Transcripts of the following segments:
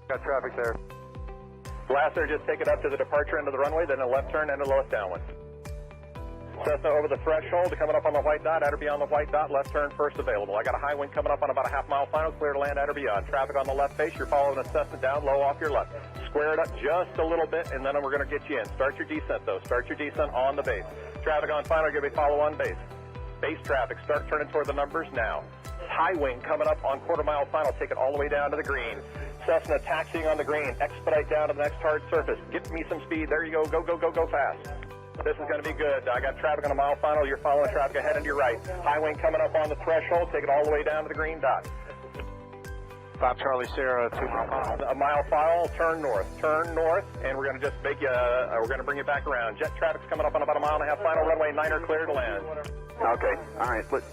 Got traffic there. Blaster, just take it up to the departure end of the runway, then a left turn into the left downwind. Cessna over the threshold, coming up on the white dot, at or beyond the white dot, left turn first available. I got a high wind coming up on about a half-mile final, clear to land at or beyond. Traffic on the left face, you're following a Cessna down low off your left. Square it up just a little bit, and then we're going to get you in. Start your descent, though. Start your descent on the base. Traffic on final, give me follow on base. Base traffic, start turning toward the numbers now. High wing coming up on quarter-mile final, take it all the way down to the green. Cessna taxiing on the green, expedite down to the next hard surface. Get me some speed, there you go, go, go, go, go fast. This is going to be good. I got traffic on a mile final, you're following traffic ahead and to your right. High wing coming up on the threshold, take it all the way down to the green dot. 5 Charlie Sierra, 2 mile final. A mile final, turn north, and we're going to just make you, we're going to bring you back around. Jet traffic's coming up on about a mile and a half final, runway 9er clear to land. Okay, all right, let's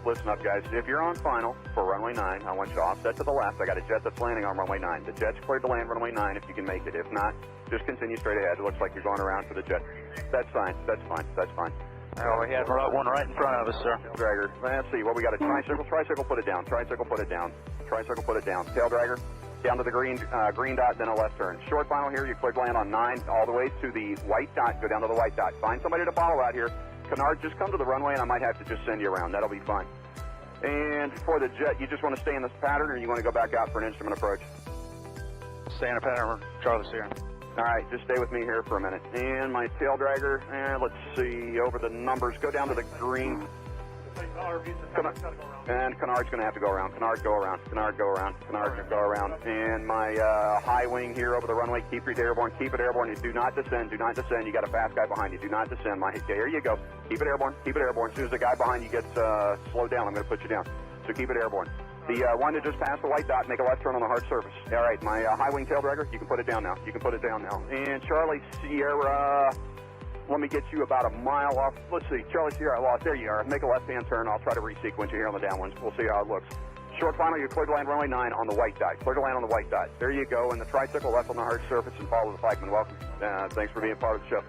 listen up, guys. If you're on final for runway 9, I want you to offset to the left. I got a jet that's landing on runway 9. The jet's cleared to land runway 9 if you can make it. If not, just continue straight ahead. It looks like you're going around for the jet. That's fine, that's fine, that's fine. Oh, we had one right in front of us, sir. Tail dragger. Let's see, what we got, a tricycle, put it down. Tricycle, put it down. Tail dragger, down to the green dot, then a left turn. Short final here, you cleared land on 9, all the way to the white dot, go down to the white dot. Find somebody to follow out here. Canard, just come to the runway and I might have to just send you around. That'll be fine. And for the jet, you just want to stay in this pattern or you want to go back out for an instrument approach? Stay in a pattern, Charlie Sierra. All right, just stay with me here for a minute. And my tail dragger, let's see, over the numbers, go down to the green. And Canard's going to have to go around. Canard, go around. And my high wing here over the runway, keep it airborne. You do not descend. You got a fast guy behind you. Do not descend. There you go. Keep it airborne. As soon as the guy behind you gets slowed down, I'm going to put you down. So keep it airborne. The one that just passed the white dot, make a left turn on the hard surface. All right, my high wing tail dragger, you can put it down now. And Charlie Sierra, let me get you about a mile off. Let's see, Charlie Sierra, I lost. There you are. Make a left-hand turn. I'll try to resequence you here on the downwinds. We'll see how it looks. Short final, you're clear to land runway 9 on the white dot. There you go. And the tricycle left on the hard surface and follow the flagman. Welcome. Thanks for being part of the show.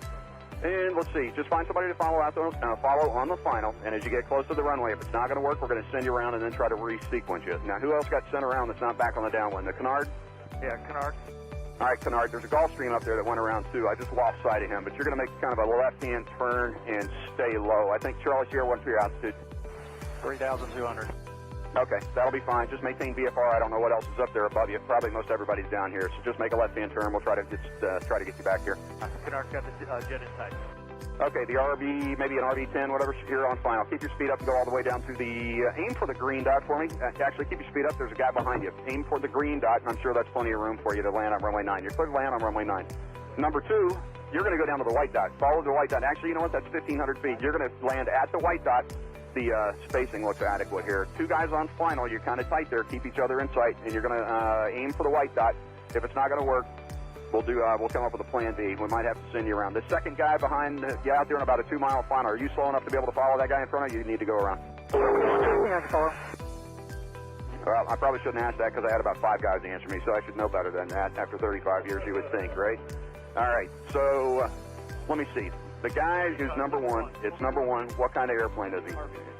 And let's see, just find somebody to follow on the final. And as you get close to the runway, if it's not going to work, we're going to send you around and then try to resequence you. Now, who else got sent around that's not back on the downwind? The Canard? Yeah, Canard. All right, Canard, there's a Gulfstream up there that went around too. I just lost sight of him, but you're going to make kind of a left-hand turn and stay low. I think Charlie Sierra, what's your altitude? 3,200. Okay, that'll be fine. Just maintain VFR. I don't know what else is up there above you. Probably most everybody's down here, so just make a left-hand turn. We'll try to get you back here. Canard's got the jet in tight. Okay, the RB, maybe an RB10, whatever, here on final. Keep your speed up and go all the way down to the, aim for the green dot for me. Actually, keep your speed up. There's a guy behind you. Aim for the green dot, and I'm sure that's plenty of room for you to land on runway 9. You're clear to land on runway 9. Number 2, you're going to go down to the white dot. Follow the white dot. Actually, you know what? That's 1,500 feet. You're going to land at the white dot. The spacing looks adequate here. 2 guys on final. You're kind of tight there. Keep each other in sight, and you're going to aim for the white dot. If it's not going to work, we'll come up with a plan B. We might have to send you around. The second guy behind you out there in about a 2-mile final. Are you slow enough to be able to follow that guy in front of you? You need to go around. Well, I probably shouldn't ask that because I had about 5 guys answer me, so I should know better than that after 35 years, you would think, right? All right, so let me see. The guy who's number 1, it's number 1. What kind of airplane is he?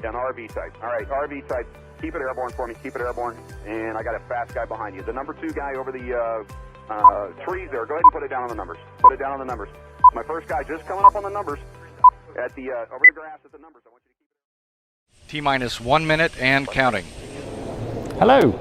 An RV type. All right, RV type. Keep it airborne for me. Keep it airborne. And I got a fast guy behind you. The number 2 guy over the trees there. Go ahead and put it down on the numbers. My first guy just coming up on the numbers at the over the grass at the numbers. I want you to keep T-minus 1 minute and counting. Hello.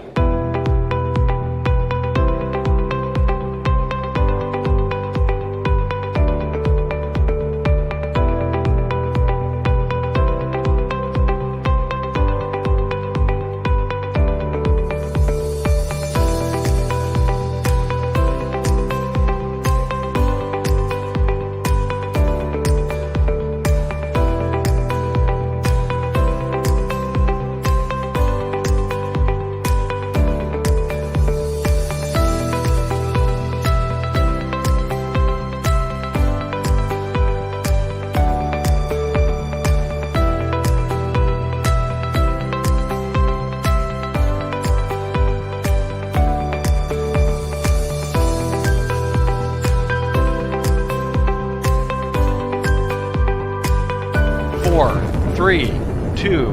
Four, three, two,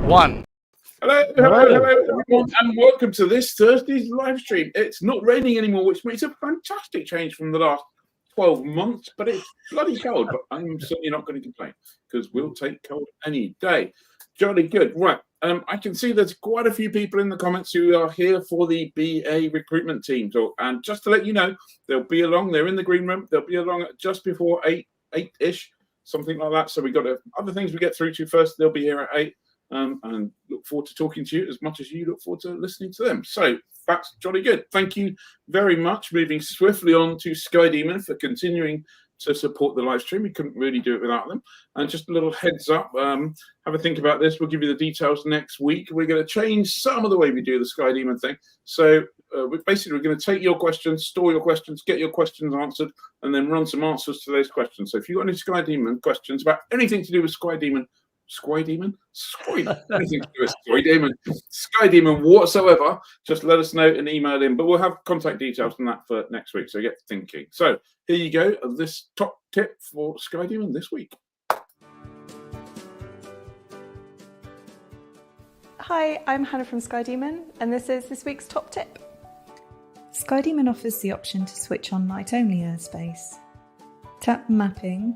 one. Hello, everyone, and welcome to this Thursday's live stream. It's not raining anymore, which makes a fantastic change from the last 12 months, but it's bloody cold. But I'm certainly not going to complain because we'll take cold any day. Jolly good. Right. I can see there's quite a few people in the comments who are here for the BA recruitment team. So, and just to let you know, they'll be along. They're in the green room. They'll be along at just before 8-ish, something like that. So we got other things we get through to first. They'll be here at 8. And look forward to talking to you as much as you look forward to listening to them. So that's jolly good. Thank you very much. Moving swiftly on to Sky Demon for continuing to support the live stream. We couldn't really do it without them. And just a little heads up, have a think about this. We'll give you the details next week. We're going to change some of the way we do the Sky Demon thing. So we're going to take your questions, store your questions, get your questions answered, and then run some answers to those questions. So if you've got any Sky Demon questions about anything to do with Sky Demon whatsoever, just let us know and email in. But we'll have contact details on that for next week, so get thinking. So here you go, this top tip for Sky Demon this week. Hi, I'm Hannah from Sky Demon, and this is this week's top tip. Sky Demon offers the option to switch on night-only airspace. Tap Mapping,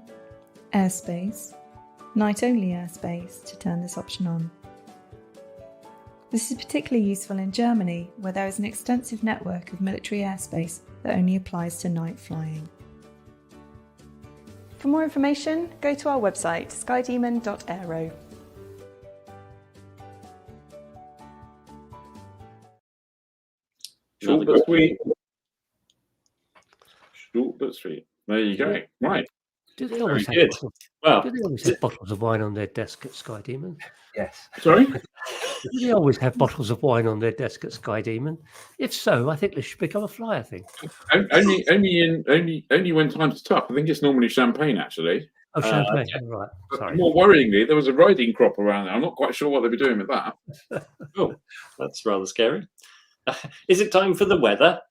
Airspace, Night-only airspace to turn this option on. This is particularly useful in Germany, where there is an extensive network of military airspace that only applies to night flying. For more information, go to our website, skydemon.aero. Short but sweet. Short but sweet. There you go. Right. Do they always have bottles of wine on their desk at Sky Demon? Yes. Sorry? Do they always have bottles of wine on their desk at Sky Demon? If so, I think they should become a flyer thing. Only when times are tough. I think it's normally champagne, actually. Oh, champagne. Right. Sorry. More worryingly, there was a riding crop around there. I'm not quite sure what they'd be doing with that. Oh, that's rather scary. Is it time for the weather?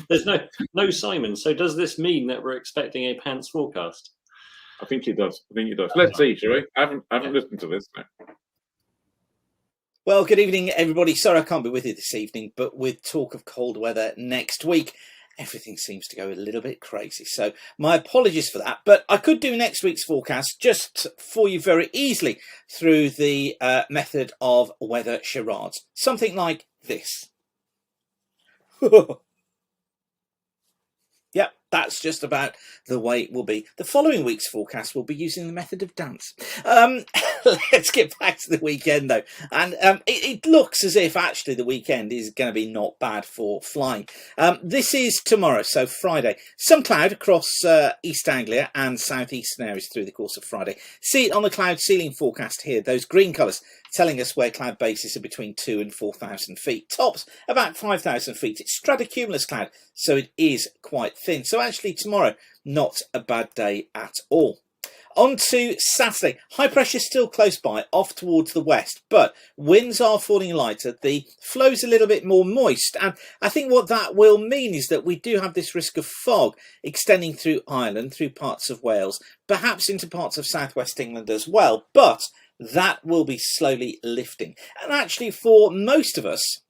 There's no Simon. So does this mean that we're expecting a pants forecast? I think it does. Let's see, shall we? I haven't listened to this. No. Well, good evening, everybody. Sorry I can't be with you this evening, but with talk of cold weather next week, everything seems to go a little bit crazy. So my apologies for that. But I could do next week's forecast just for you very easily through the method of weather charades. Something like this. Yep, that's just about the way it will be. The following week's forecast will be using the method of dance. Let's get back to the weekend, though. And it looks as if, actually, the weekend is going to be not bad for flying. This is tomorrow, so Friday. Some cloud across East Anglia and southeastern areas through the course of Friday. See it on the cloud ceiling forecast here, those green colours, telling us where cloud bases are between 2,000 and 4,000 feet. Tops about 5,000 feet. It's stratocumulus cloud, so it is quite thin. So actually tomorrow, not a bad day at all. On to Saturday. High pressure still close by, off towards the west, but winds are falling lighter. The flow's a little bit more moist, and I think what that will mean is that we do have this risk of fog extending through Ireland, through parts of Wales, perhaps into parts of southwest England as well, but that will be slowly lifting. And actually, for most of us,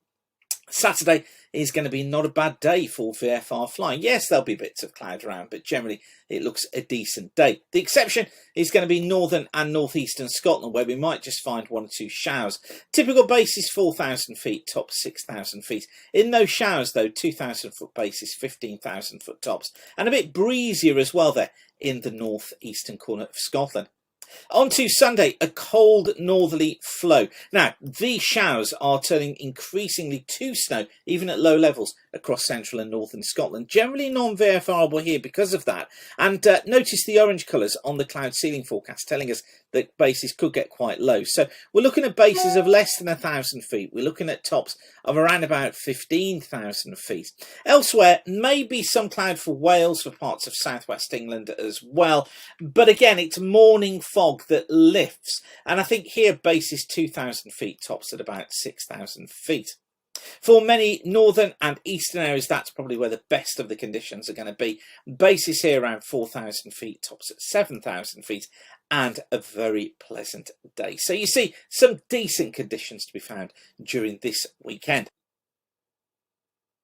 Saturday is going to be not a bad day for VFR flying. Yes, there'll be bits of cloud around, but generally it looks a decent day. The exception is going to be northern and northeastern Scotland, where we might just find 1 or 2 showers. Typical base is 4,000 feet, top 6,000 feet. In those showers, though, 2,000 foot bases, 15,000 foot tops, and a bit breezier as well there in the northeastern corner of Scotland. On to Sunday, a cold northerly flow. Now, these showers are turning increasingly to snow, even at low levels across central and northern Scotland. Generally non-verifiable here because of that. And notice the orange colours on the cloud ceiling forecast telling us that bases could get quite low. So we're looking at bases of less than 1,000 feet. We're looking at tops of around about 15,000 feet. Elsewhere, maybe some cloud for Wales, for parts of southwest England as well. But again, it's morning fog that lifts. And I think here bases 2,000 feet, tops at about 6,000 feet. For many northern and eastern areas, that's probably where the best of the conditions are going to be. Bases here around 4,000 feet, tops at 7,000 feet. and a very pleasant day. So you see some decent conditions to be found during this weekend.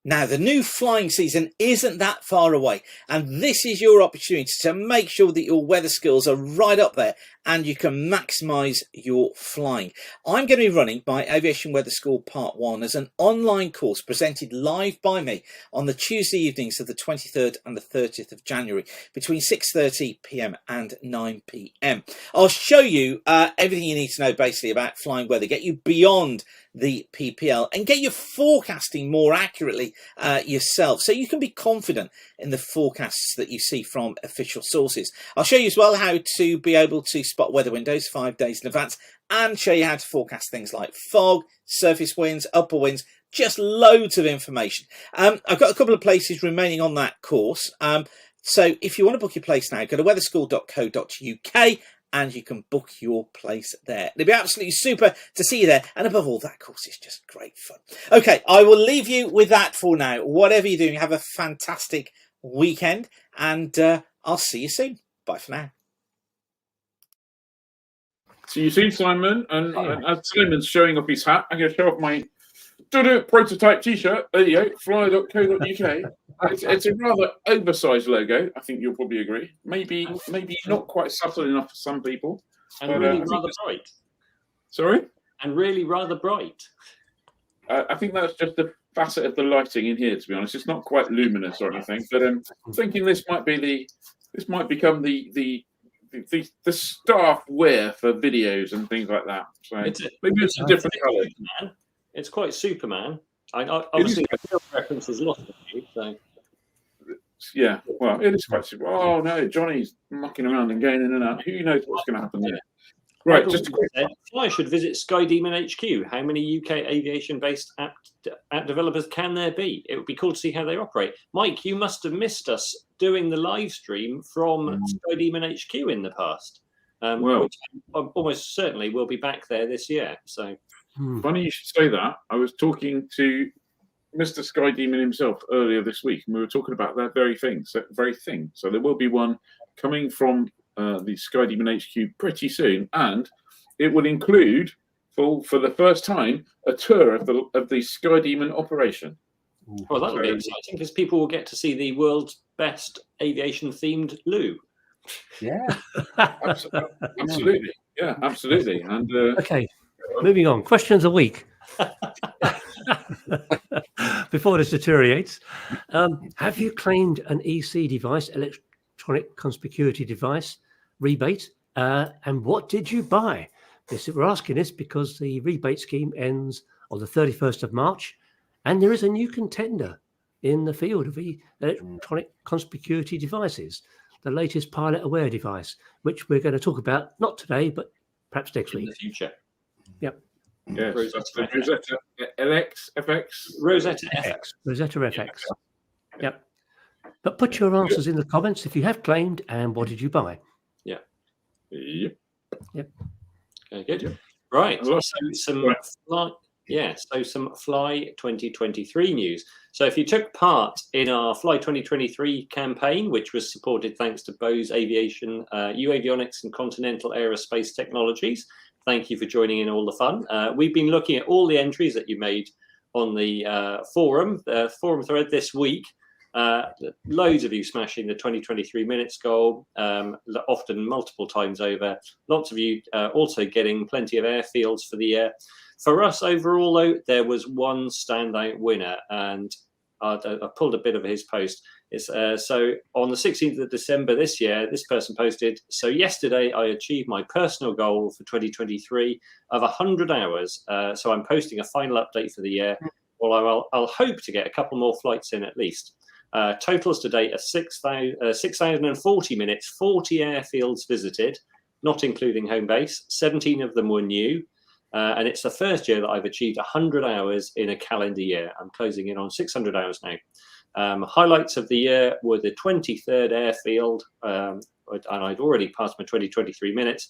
Now, the new flying season isn't that far away, and this is your opportunity to make sure that your weather skills are right up there and you can maximise your flying. I'm going to be running my Aviation Weather School Part 1 as an online course presented live by me on the Tuesday evenings of the 23rd and the 30th of January between 6:30 p.m. and 9 p.m. I'll show you everything you need to know basically about flying weather, get you beyond the PPL and get your forecasting more accurately yourself, so you can be confident in the forecasts that you see from official sources. I'll show you as well how to be able to spot weather windows 5 days in advance and show you how to forecast things like fog, surface winds, upper winds, just loads of information. I've got a couple of places remaining on that course, so if you want to book your place now, go to weatherschool.co.uk and you can book your place there. It'll be absolutely super to see you there. And above all, that course is just great fun. Okay, I will leave you with that for now. Whatever you're doing, have a fantastic weekend. And I'll see you soon. Bye for now. See you soon, Simon. And as Simon's showing off his hat, I'm going to show off my prototype T-shirt. There you go, flyer.co.uk. It's a rather oversized logo. I think you'll probably agree. Maybe not quite subtle enough for some people. And really rather bright. Sorry? And really rather bright. I think that's just the facet of the lighting in here. To be honest, it's not quite luminous or anything. But I'm thinking this might become the staff wear for videos and things like that. So maybe it's a different colour. It's quite Superman. Obviously, the reference is lost on you. So. Yeah, well, it is quite super. Oh no, Johnny's mucking around and going in and out. Who knows what's going to happen there? Right, just a quick. Fly should visit Sky Demon HQ. How many UK aviation-based app developers can there be? It would be cool to see how they operate. Mike, you must have missed us doing the live stream from Sky Demon HQ in the past. Which almost certainly will be back there this year. So funny you should say that. I was talking to Mr. Sky Demon himself earlier this week, and we were talking about that very thing. So there will be one coming from the Sky Demon HQ pretty soon, and it will include, for the first time, a tour of the Sky Demon operation. Well, that will be exciting because people will get to see the world's best aviation-themed loo. Yeah, absolutely. Yeah, absolutely. And okay, moving on. Questions a week. Before this deteriorates, have you claimed an EC device, electronic conspicuity device, rebate, and what did you buy? We're asking this because the rebate scheme ends on the 31st of March, and there is a new contender in the field of electronic conspicuity devices, the latest pilot aware device, which we're going to talk about not today, but perhaps next week. In the future. Yep. Yes, that's the Rosetta FX. Rosetta FX. Rosetta FX. Yep. But put your answers in the comments if you have claimed, and what did you buy? Yeah. Yep. Yep. Okay, good. Yep. Right. So some Fly 2023 news. So if you took part in our Fly 2023 campaign, which was supported thanks to Bose Aviation, UAvionics and Continental Aerospace Technologies, thank you for joining in all the fun. We've been looking at all the entries that you made on the forum thread this week. Loads of you smashing the 2023 minutes goal, often multiple times over. Lots of you also getting plenty of airfields for the year. For us overall, though, there was one standout winner, and I pulled a bit of his post. It's, so on the 16th of December this year, this person posted, so yesterday I achieved my personal goal for 2023 of 100 hours. So I'm posting a final update for the year. Well, I'll hope to get a couple more flights in at least. Totals to date are 6,040 minutes, 40 airfields visited, not including home base. 17 of them were new. And it's the first year that I've achieved 100 hours in a calendar year. I'm closing in on 600 hours now. Highlights of the year were the 23rd airfield, and I'd already passed my 2023 minutes.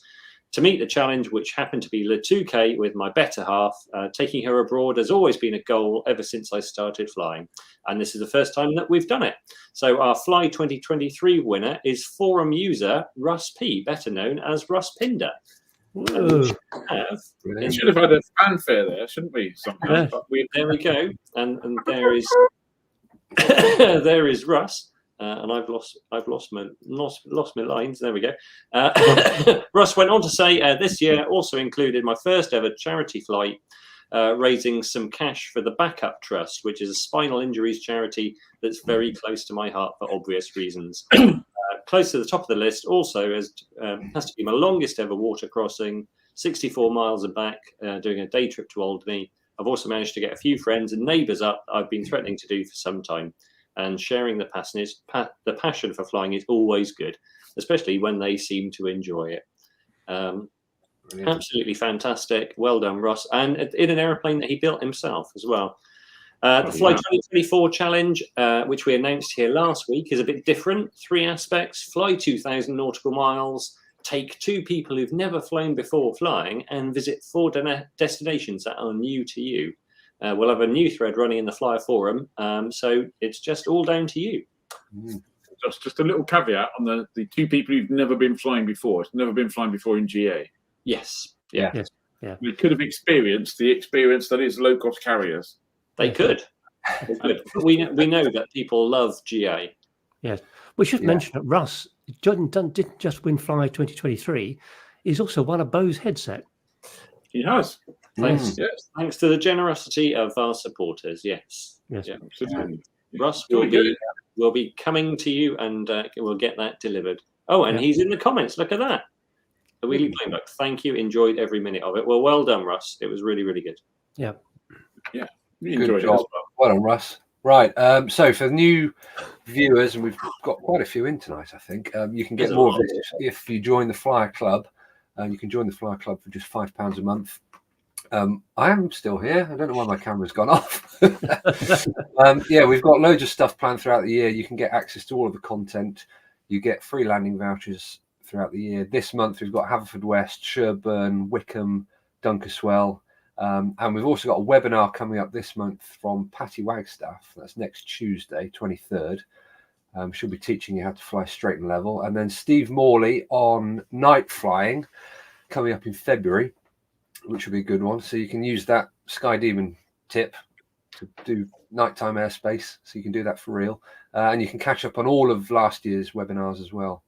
to meet the challenge, which happened to be the 2K with my better half. Taking her abroad has always been a goal ever since I started flying. And this is the first time that we've done it. So our Fly 2023 winner is forum user Russ P, better known as Russ Pinder. We should have had a fanfare there, shouldn't we? Somehow. But there we go. And there is there is Russ. And I've lost my lines. There we go. Russ went on to say, this year also included my first ever charity flight, raising some cash for the Backup Trust, which is a spinal injuries charity that's very close to my heart for obvious reasons. Close to the top of the list also has to be my longest ever water crossing, 64 miles and back, doing a day trip to Alderney. I've also managed to get a few friends and neighbours up I've been threatening to do for some time. And sharing the passion for flying is always good, especially when they seem to enjoy it. Absolutely fantastic. Well done, Ross. And in an aeroplane that he built himself as well. The Fly 2024 challenge, which we announced here last week, is a bit different. 3 aspects: fly 2,000 nautical miles, take 2 people who've never flown before flying, and visit 4 destinations that are new to you. We'll have a new thread running in the Flyer forum, so it's just all down to you. Just a little caveat on the 2 people who've never been flying before. It's never been flying before in GA. Yes. Yeah. Yes. Yeah. We could have experienced the experience that is low-cost carriers. They could. But we know that people love GA. Yes. We should mention that Russ didn't just win Fly 2023. He's also won a Bose headset. He has. Thanks to the generosity of our supporters. Yes. Yeah, absolutely. Russ will be coming to you, and we'll get that delivered. Oh, and he's in the comments. Look at that. The Wheelie Plane Book. Thank you. Enjoyed every minute of it. Well done, Russ. It was really, really good. Yeah. We Good enjoyed job. it as well. Well done, Russ. Right. So for the new viewers, and we've got quite a few in tonight, I think, you can get more of this if you join the Flyer Club. You can join the Flyer Club for just £5 a month. I am still here. I don't know why my camera's gone off. We've got loads of stuff planned throughout the year. You can get access to all of the content. You get free landing vouchers throughout the year. This month we've got Haverfordwest, Sherburn, Wickham, Dunkeswell, and we've also got a webinar coming up this month from Patty Wagstaff. That's next Tuesday, 23rd. She'll be teaching you how to fly straight and level. And then Steve Morley on night flying coming up in February, which will be a good one. So you can use that Sky Demon tip to do nighttime airspace. So you can do that for real. And you can catch up on all of last year's webinars as well.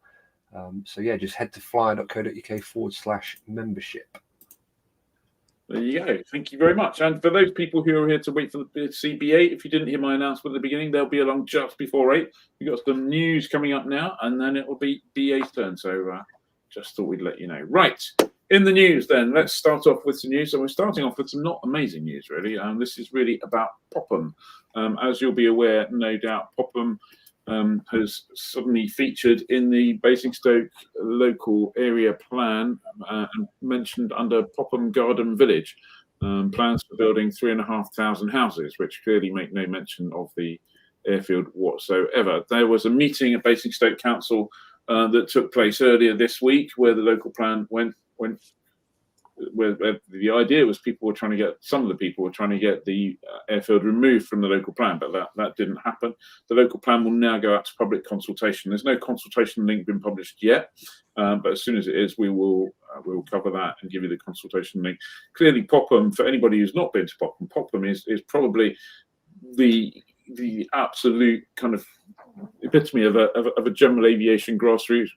Just head to flyer.co.uk/membership. There you go. Thank you very much. And for those people who are here to wait for the CB8, if you didn't hear my announcement at the beginning, they'll be along just before 8. We've got some news coming up now, and then it will be BA's turn. So just thought we'd let you know. Right. In the news, then, let's start off with some news. So we're starting off with some not amazing news, really. This is really about Popham. As you'll be aware, no doubt, Popham has suddenly featured in the Basingstoke local area plan and mentioned under Popham Garden Village. Plans for building 3,500 houses, which clearly make no mention of the airfield whatsoever. There was a meeting at Basingstoke Council that took place earlier this week where the local plan where the idea was some of the people were trying to get the airfield removed from the local plan, but that didn't happen. The local plan will now go out to public consultation. There's no consultation link been published yet, but as soon as it is, we will cover that and give you the consultation link. Clearly, Popham, for anybody who's not been to Popham, Popham is probably the absolute kind of epitome of a general aviation grassroots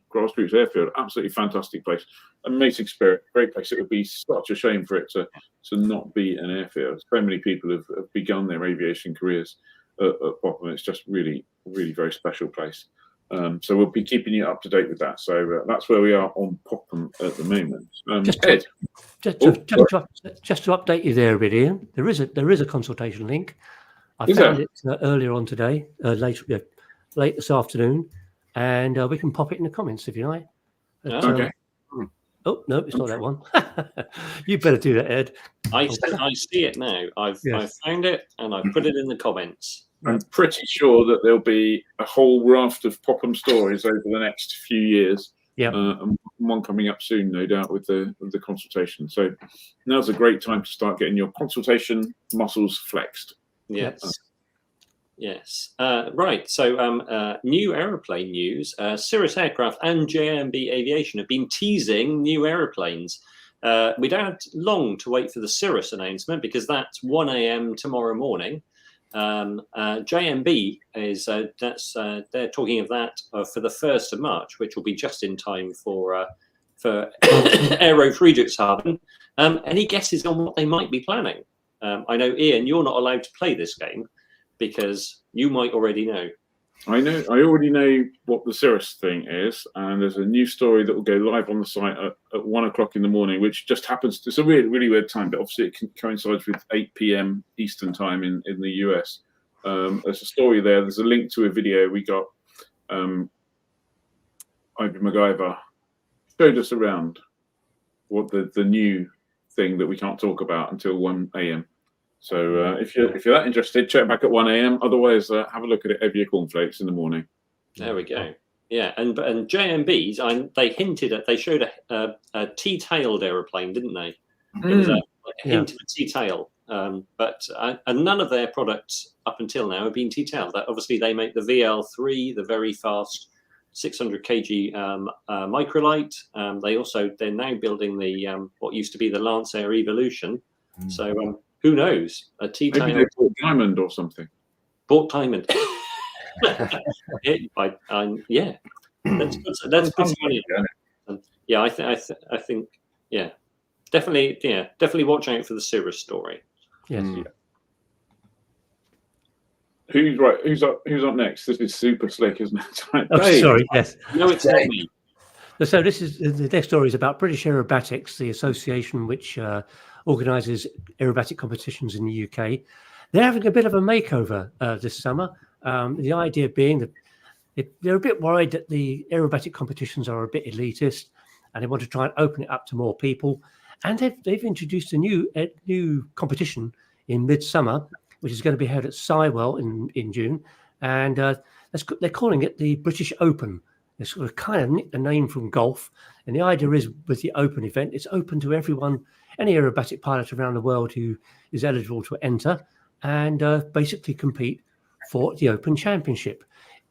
airfield. Absolutely fantastic place, amazing spirit, great place. It would be such a shame for it to not be an airfield. So many people have begun their aviation careers at Popham. It's just really, really very special place. So we'll be keeping you up to date with that. So that's where we are on Popham at the moment. Ed, just to update you there, Ian, there is a consultation link. I found it earlier on today, late this afternoon, and we can pop it in the comments if you like. Okay. Oh no, it's not that one. You better do that, Ed. I see it now. I've found it and I've put it in the comments. I'm pretty sure that there'll be a whole raft of Popham stories over the next few years. Yeah. And one coming up soon, no doubt, with the consultation. So now's a great time to start getting your consultation muscles flexed. Yes. Yes. Right. So new aeroplane news. Cirrus Aircraft and JMB Aviation have been teasing new aeroplanes. We don't have long to wait for the Cirrus announcement because that's 1 a.m. tomorrow morning. JMB is they're talking of that for the 1st of March, which will be just in time for Aero Friedrichshafen. Any guesses on what they might be planning? I know, Ian, you're not allowed to play this game because you might already know. I already know what the Cirrus thing is, and there's a new story that will go live on the site at 1 o'clock in the morning, which just happens to, it's a really, really weird time, but obviously it coincides with 8 p.m. Eastern time in the US. There's a story there. There's a link to a video we got. Ivy MacGyver showed us around what the new thing that we can't talk about until 1 a.m. So if you're that interested, check back at 1 a.m. Otherwise, have a look at it over your cornflakes in the morning. There we go. Yeah, and JMBs, they hinted at, they showed a T-tailed aeroplane, didn't they? It was a hint of a T-tail, but none of their products up until now have been T-tailed. Obviously, they make the VL3, the very fast 600 kg microlight. They're now building the what used to be the Lancer Evolution. So who knows? A T-tail. Maybe they bought Diamond or something. Bought Diamond. Yeah, that's good money. Yeah, I think yeah, definitely watch out for the Cirrus story. Yes. Who's up next? This is super slick, isn't it? Oh, sorry. Yes. No, it's not me. So this is the next story is about British Aerobatics, the association which organises aerobatic competitions in the UK. They're having a bit of a makeover this summer. The idea being that they're a bit worried that the aerobatic competitions are a bit elitist, and they want to try and open it up to more people. And they've introduced a new competition in midsummer, which is going to be held at Sywell in June, and they're calling it the British Open. They sort of kind of nicked the name from golf, and the idea is with the Open event, it's open to everyone, any aerobatic pilot around the world who is eligible to enter and basically compete for the Open Championship.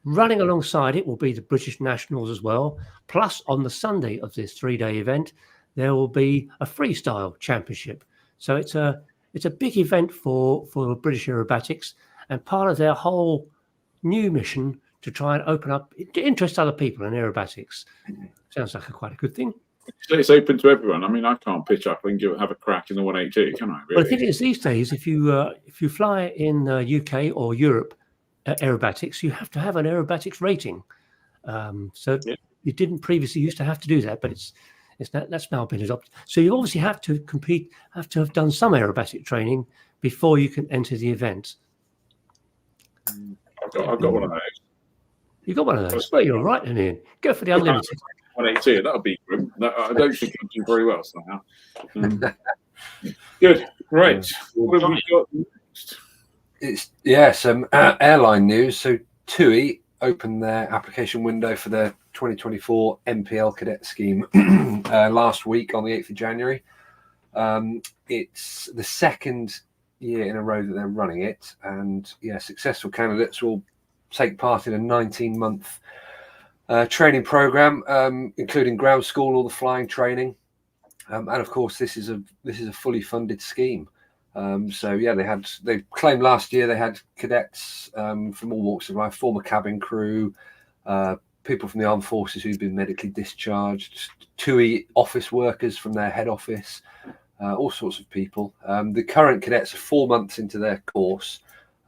Running alongside it will be the British Nationals as well. Plus, on the Sunday of this 3-day event, there will be a freestyle championship. So it's a big event for British Aerobatics, and part of their whole new mission to try and open up, to interest other people in aerobatics. Sounds like quite a good thing. It's open to everyone. I mean, I can't pitch up and have a crack in the 182, can I? Really? Well, the thing is, these days, if you fly in UK or Europe aerobatics, you have to have an aerobatics rating. You didn't previously used to have to do that, but that's now been adopted. So you obviously have to have done some aerobatic training before you can enter the event. I've got one of those. You got one of those? Well, you're right, Ian. Go for the unlimited. 182, that'll be grim. I don't think I'll do very well somehow. Good. Right. What have we got next? Some airline news. So TUI opened their application window for their 2024 MPL cadet scheme last week on the 8th of January. It's the second year in a row that they're running it, and successful candidates will take part in a 19-month training program, including ground school, all the flying training, and of course this is a fully funded scheme. They claimed last year they had cadets from all walks of life, former cabin crew, people from the armed forces who've been medically discharged, TUI office workers from their head office, all sorts of people. The current cadets are 4 months into their course.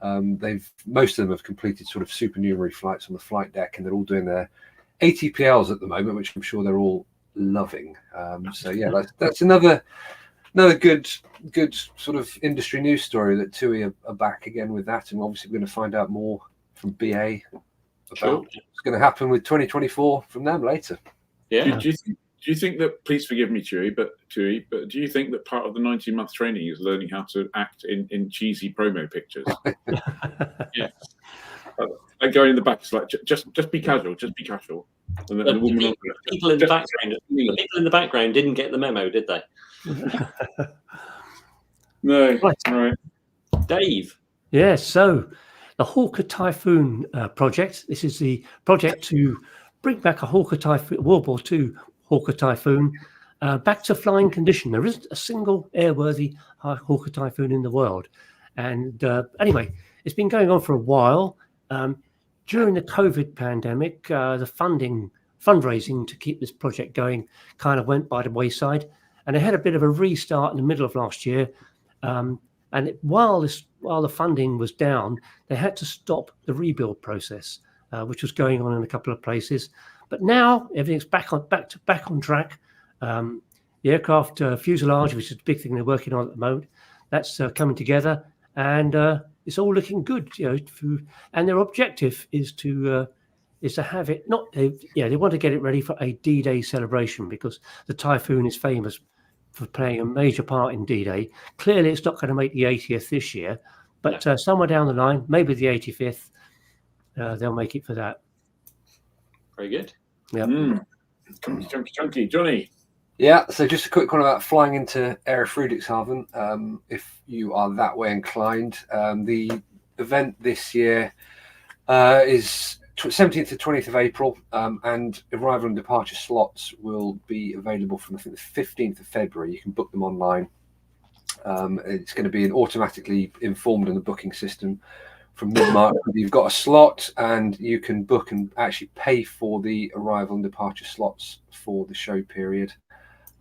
Most of them have completed sort of supernumerary flights on the flight deck, and they're all doing their ATPLs at the moment, which I'm sure they're all loving. That's another good sort of industry news story that TUI are back again with that, and obviously we're going to find out more from BA about what's going to happen with 2024 from them later. Yeah. Do you think that? Please forgive me, TUI, but do you think that part of the 19-month training is learning how to act in cheesy promo pictures? Yeah. Like going in the back, it's like just be casual, just be casual. And The people in the background didn't get the memo, did they? No. Right. Dave. Yes, so the Hawker Typhoon project. This is the project to bring back a Hawker Typhoon, World War II Hawker Typhoon, back to flying condition. There isn't a single airworthy Hawker Typhoon in the world. And anyway, it's been going on for a while. During the COVID pandemic, the fundraising to keep this project going kind of went by the wayside. And they had a bit of a restart in the middle of last year. And while the funding was down, they had to stop the rebuild process, which was going on in a couple of places. But now everything's back on track. The aircraft fuselage, which is the big thing they're working on at the moment, that's coming together, and it's all looking good. And their objective is to have it they want to get it ready for a D-Day celebration, because the Typhoon is famous for playing a major part in D-Day. Clearly, it's not going to make the 80th this year, but somewhere down the line, maybe the 85th, they'll make it for that. Very good. Yeah. Chunky. Johnny. Yeah, so just a quick one about flying into Air Friedrichshafen. If you are that way inclined, the event this year is 17th to 20th of April, and arrival and departure slots will be available from, I think, the 15th of February. You can book them online. It's going to be automatically informed in the booking system from mid-March. You've got a slot, and you can book and actually pay for the arrival and departure slots for the show period.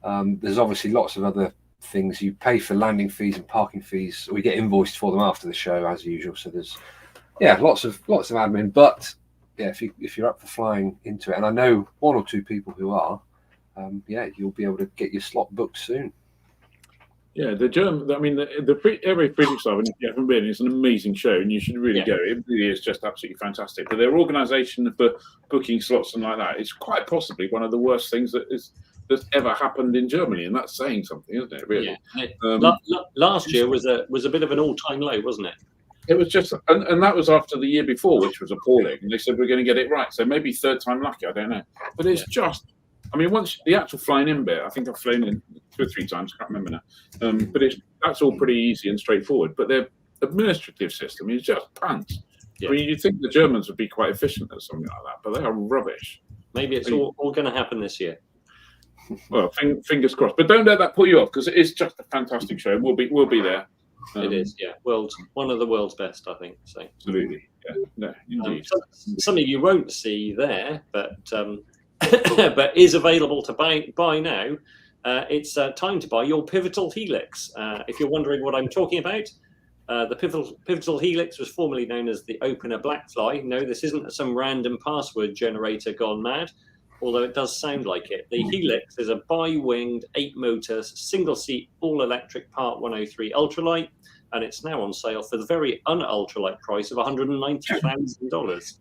There's obviously lots of other things. You pay for landing fees and parking fees. We get invoiced for them after the show, as usual. So there's lots of admin, but if you're up for flying into it, and I know one or two people who are, you'll be able to get your slot booked soon. Yeah, the Air Friedrichshafen, if you haven't been, it's an amazing show, and you should really go. It really is just absolutely fantastic. But their organisation for booking slots and like that is quite possibly one of the worst things that's ever happened in Germany, and that's saying something, isn't it? Really. Yeah. Last year was a bit of an all-time low, wasn't it? It was just, and that was after the year before, which was appalling. And they said we're going to get it right, so maybe third time lucky. I don't know, but it's just. I mean, once the actual flying in bit, I think I've flown in 2 or 3 times. I can't remember now. But that's all pretty easy and straightforward. But their administrative system is just pants. Yeah. I mean, you'd think the Germans would be quite efficient at something like that, but they are rubbish. Maybe it's all going to happen this year. Well, fingers crossed. But don't let that put you off, because it is just a fantastic show. We'll be there. It is, yeah. One of the world's best, I think. So. Absolutely, yeah. No, indeed. Something you won't see there, but but is available to buy now. It's time to buy your Pivotal Helix. If you're wondering what I'm talking about, the Pivotal Helix was formerly known as the Opener Blackfly. No, this isn't some random password generator gone mad, although it does sound like it. The Helix is a bi-winged, 8-motor, single-seat, all-electric Part 103 ultralight, and it's now on sale for the very un-ultralight price of $190,000.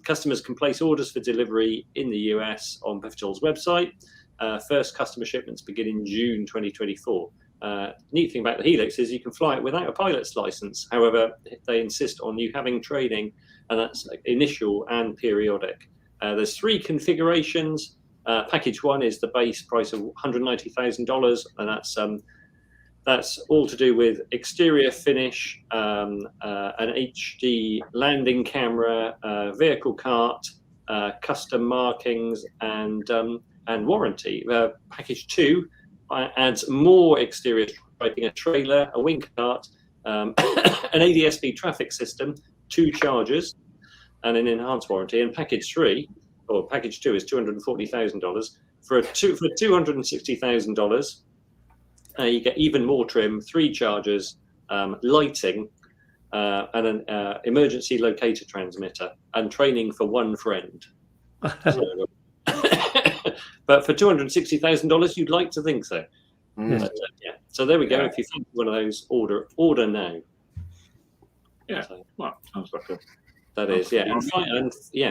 Customers can place orders for delivery in the US on Pivotal's website. First customer shipments begin in June 2024. Neat thing about the Helix is you can fly it without a pilot's license. However, they insist on you having training, and that's initial and periodic. There's 3 configurations. Package 1 is the base price of $190,000, and that's all to do with exterior finish, an HD landing camera, vehicle cart, custom markings, and warranty. Package 2 adds more exterior striping, a trailer, a wing cart, an ADS-B traffic system, 2 chargers, and an enhanced warranty. And package 2 is $240,000. For $260,000. You get even more trim, 3 chargers, lighting, and an emergency locator transmitter, and training for 1 friend. But for $260,000, you'd like to think so. But, so there we go. If you think one of those, order now. Yeah, well, sounds like a. That is, yeah, and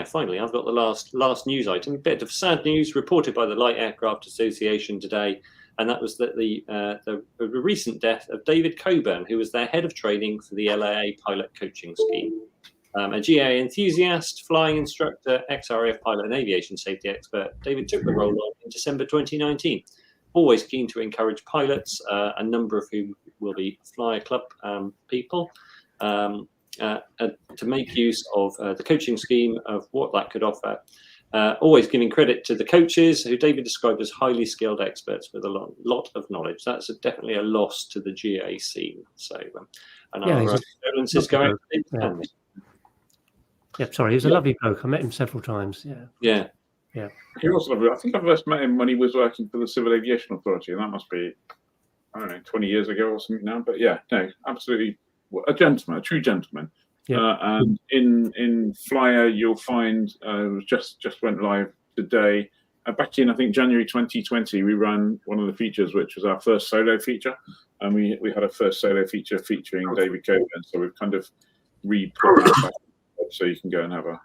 finally, I've got the last news item. A bit of sad news reported by the Light Aircraft Association today, and that was that the recent death of David Coburn, who was their head of training for the LAA pilot coaching scheme. A GA enthusiast, flying instructor, ex-RAF pilot and aviation safety expert, David took the role on in December 2019. Always keen to encourage pilots, a number of whom will be Flyer Club people, to make use of the coaching scheme of what that could offer. Always giving credit to the coaches, who David described as highly skilled experts with a lot of knowledge. That's definitely a loss to the GA scene. So, and Yeah, our condolences go out to David's yeah. family. Yep, sorry, he was a lovely bloke. I met him several times. Yeah. He was lovely. I think I first met him when he was working for the Civil Aviation Authority, and that must be, I don't know, 20 years ago or something now. But yeah, no, absolutely a gentleman, a true gentleman. Yeah. And in Flyer, you'll find just went live today. Back in, I think, January 2020, we ran one of the features, which was our first solo feature, and we had a first solo feature featuring David Coburn. So we've kind of re-put that back, so you can go and have a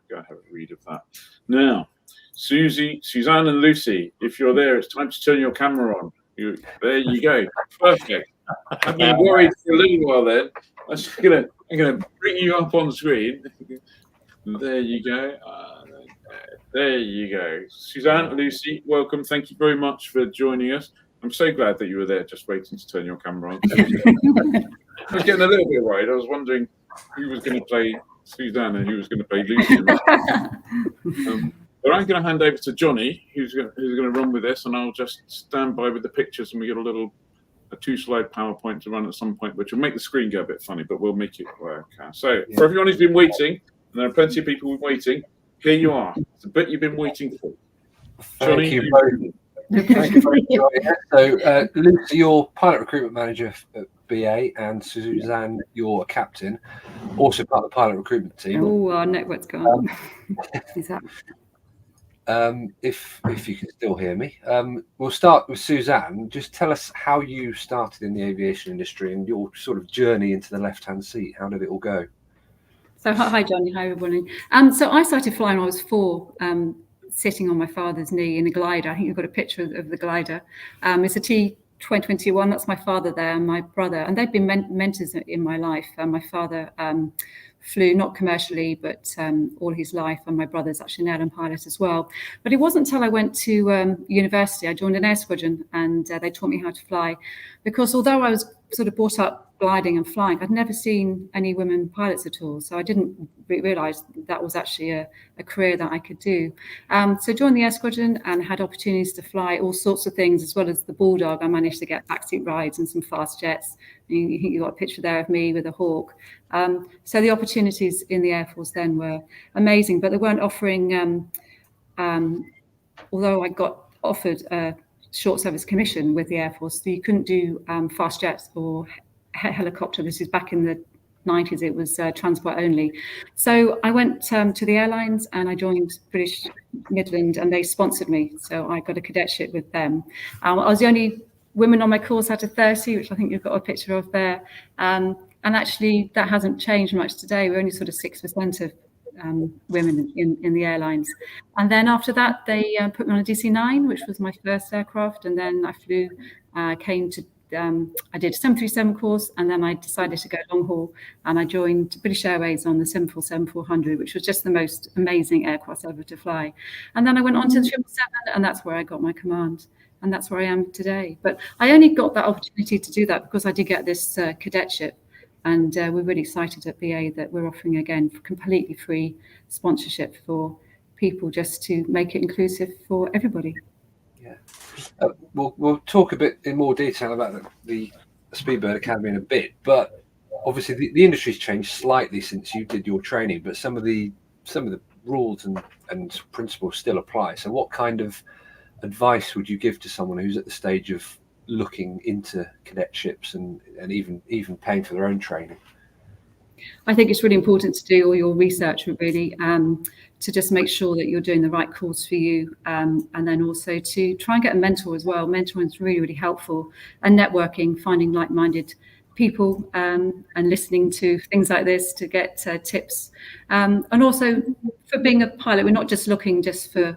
read of that. Now, Suzanne, and Lucy, if you're there, it's time to turn your camera on. There you go. Perfect. I've been worried for a little while then. I'm gonna bring you up on screen. There you go. There you go. Suzanne, Lucy, welcome. Thank you very much for joining us. I'm so glad that you were there, just waiting to turn your camera on. I was getting a little bit worried. I was wondering who was going to play Suzanne and who was going to play Lucy. But I'm going to hand over to Johnny, who's going to run with this, and I'll just stand by with the pictures, and we get a 2-slide PowerPoint to run at some point, which will make the screen go a bit funny, but we'll make it work. So for everyone who's been waiting, and there are plenty of people who've been waiting, here you are. It's the bit you've been waiting for. Johnny, Thank you both. Thank you for joining us. So, Lucy, you're pilot recruitment manager at BA, and Suzanne, you're a captain, also part of the pilot recruitment team. Oh, our network's gone. If you can still hear me, we'll start with Suzanne. Just tell us how you started in the aviation industry and your sort of journey into the left-hand seat. How did it all go? So hi Johnny, hi everybody. So I started flying when I was 4, sitting on my father's knee in a glider. I think you've got a picture of the glider. It's a T2021. That's my father there and my brother, and they've been mentors in my life. My father flew not commercially, but all his life, and my brother's actually an airline pilot as well. But it wasn't until I went to university, I joined an air squadron, and they taught me how to fly, because although I was sort of brought up gliding and flying, I'd never seen any women pilots at all, so I didn't realise that was actually a career that I could do. So joined the air squadron and had opportunities to fly all sorts of things, as well as the Bulldog. I managed to get backseat rides and some fast jets. You got a picture there of me with a Hawk. So the opportunities in the Air Force then were amazing, but they weren't offering, although I got offered a short service commission with the Air Force, so you couldn't do fast jets or helicopter. This is back in the 90s, it was transport only. So I went to the airlines and I joined British Midland, and they sponsored me. So I got a cadetship with them. I was the only woman on my course out of 30, which I think you've got a picture of there. And actually that hasn't changed much today. We're only sort of 6% of women in the airlines. And then after that, they put me on a DC-9, which was my first aircraft. And then I flew, I did a 737 course, and then I decided to go long haul, and I joined British Airways on the 747-400, which was just the most amazing aircraft ever to fly. And then I went on to the 777, and that's where I got my command, and that's where I am today. But I only got that opportunity to do that because I did get this cadetship, and we're really excited at BA that we're offering again completely free sponsorship for people, just to make it inclusive for everybody. Yeah, we'll talk a bit in more detail about the Speedbird Academy in a bit, but obviously the industry's changed slightly since you did your training, but some of the rules and principles still apply. So what kind of advice would you give to someone who's at the stage of looking into cadetships and even paying for their own training? I think it's really important to do all your research, really, to just make sure that you're doing the right course for you, and then also to try and get a mentor as well. Mentoring is really, really helpful, and networking, finding like-minded people, and listening to things like this to get tips. And also, for being a pilot, we're not just looking just for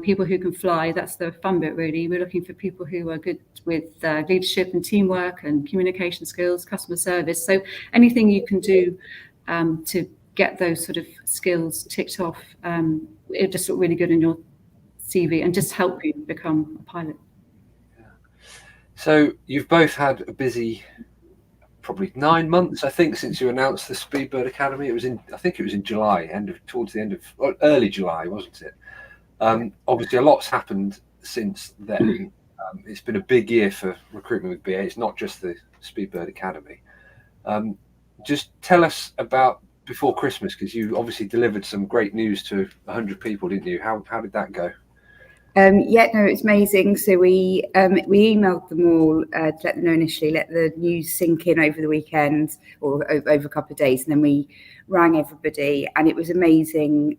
people who can fly. That's the fun bit, really. We're looking for people who are good with leadership and teamwork and communication skills, customer service. So anything you can do to get those sort of skills ticked off, it just look really good in your CV and just help you become a pilot. So you've both had a busy, probably 9 months, I think, since you announced the Speedbird Academy. I think it was in July, towards the end of, early July, wasn't it? Obviously, a lot's happened since then. It's been a big year for recruitment with BA. It's not just the Speedbird Academy. Just tell us about before Christmas, because you obviously delivered some great news to 100 people, didn't you? How did that go? Yeah, no, it's amazing. So we emailed them all to let them know initially, let the news sink in over the weekend or over a couple of days, and then we rang everybody, and it was amazing.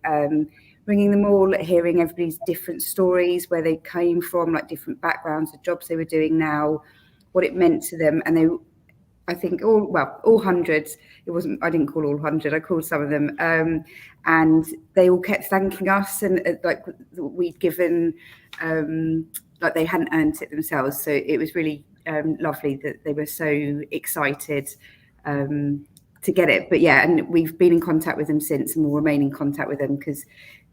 Ringing them all, hearing everybody's different stories, where they came from, like different backgrounds, the jobs they were doing now, what it meant to them, and they, I think all hundreds. It wasn't. I didn't call all 100. I called some of them, and they all kept thanking us, and like we'd given, like they hadn't earned it themselves. So it was really lovely that they were so excited to get it. But yeah, and we've been in contact with them since, and we'll remain in contact with them because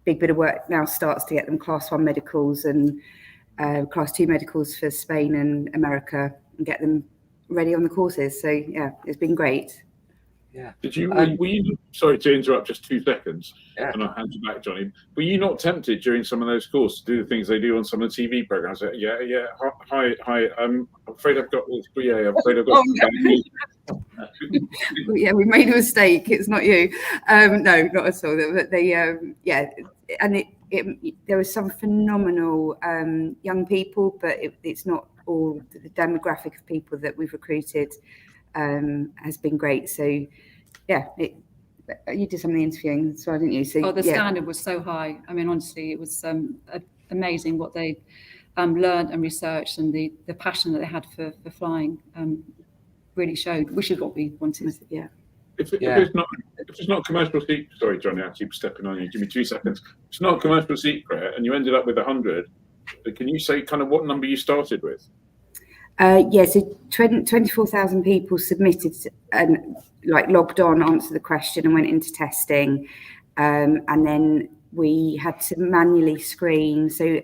big bit of work now starts to get them Class 1 medicals and Class 2 medicals for Spain and America, and get them ready on the courses. So yeah, it's been great. Yeah. Did you? Were you? Sorry to interrupt. Just 2 seconds, and I'll hand you back, Johnny. Were you not tempted during some of those courses to do the things they do on some of the TV programs? Yeah. Hi. I'm afraid I've got. Yeah, I'm afraid I've got. Yeah, we made a mistake. It's not you. No, not at all. But they, yeah, and there was some phenomenal young people, but it's not all. The demographic of people that we've recruited has been great. So yeah, you did some of the interviewing, so didn't you? So the standard was so high. I mean, honestly, it was amazing what they learned and researched, and the passion that they had for flying really showed, which is what we wanted. Yeah. If it's not commercial secret, sorry, Johnny, I keep stepping on you. Give me 2 seconds. If it's not a commercial secret, and you ended up with 100. Can you say kind of what number you started with? Yeah, so 24,000 people submitted and logged on, answered the question, and went into testing, and then we had to manually screen. So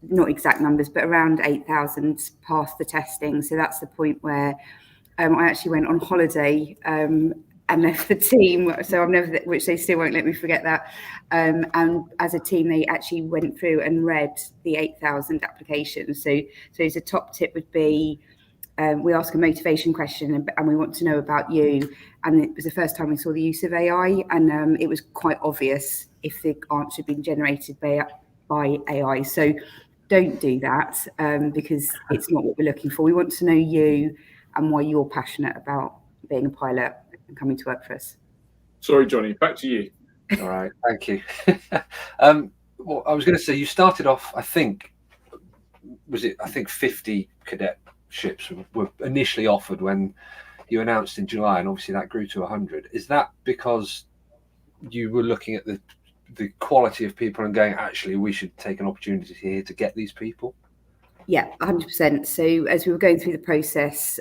not exact numbers, but around 8,000 passed the testing. So that's the point where I actually went on holiday and left the team. So I've never, which they still won't let me forget that. And as a team, they actually went through and read the 8,000 applications. So as a top tip would be, we ask a motivation question and we want to know about you. And it was the first time we saw the use of AI, and it was quite obvious if the answer had been generated by AI. So don't do that because it's not what we're looking for. We want to know you and why you're passionate about being a pilot and coming to work for us. Sorry, Johnny, back to you. All right, thank you. Well, I was going to say, you started off, I think 50 cadet ships were initially offered when you announced in July, and obviously that grew to 100. Is that because you were looking at the quality of people and going, actually, we should take an opportunity here to get these people? Yeah, 100%. So as we were going through the process,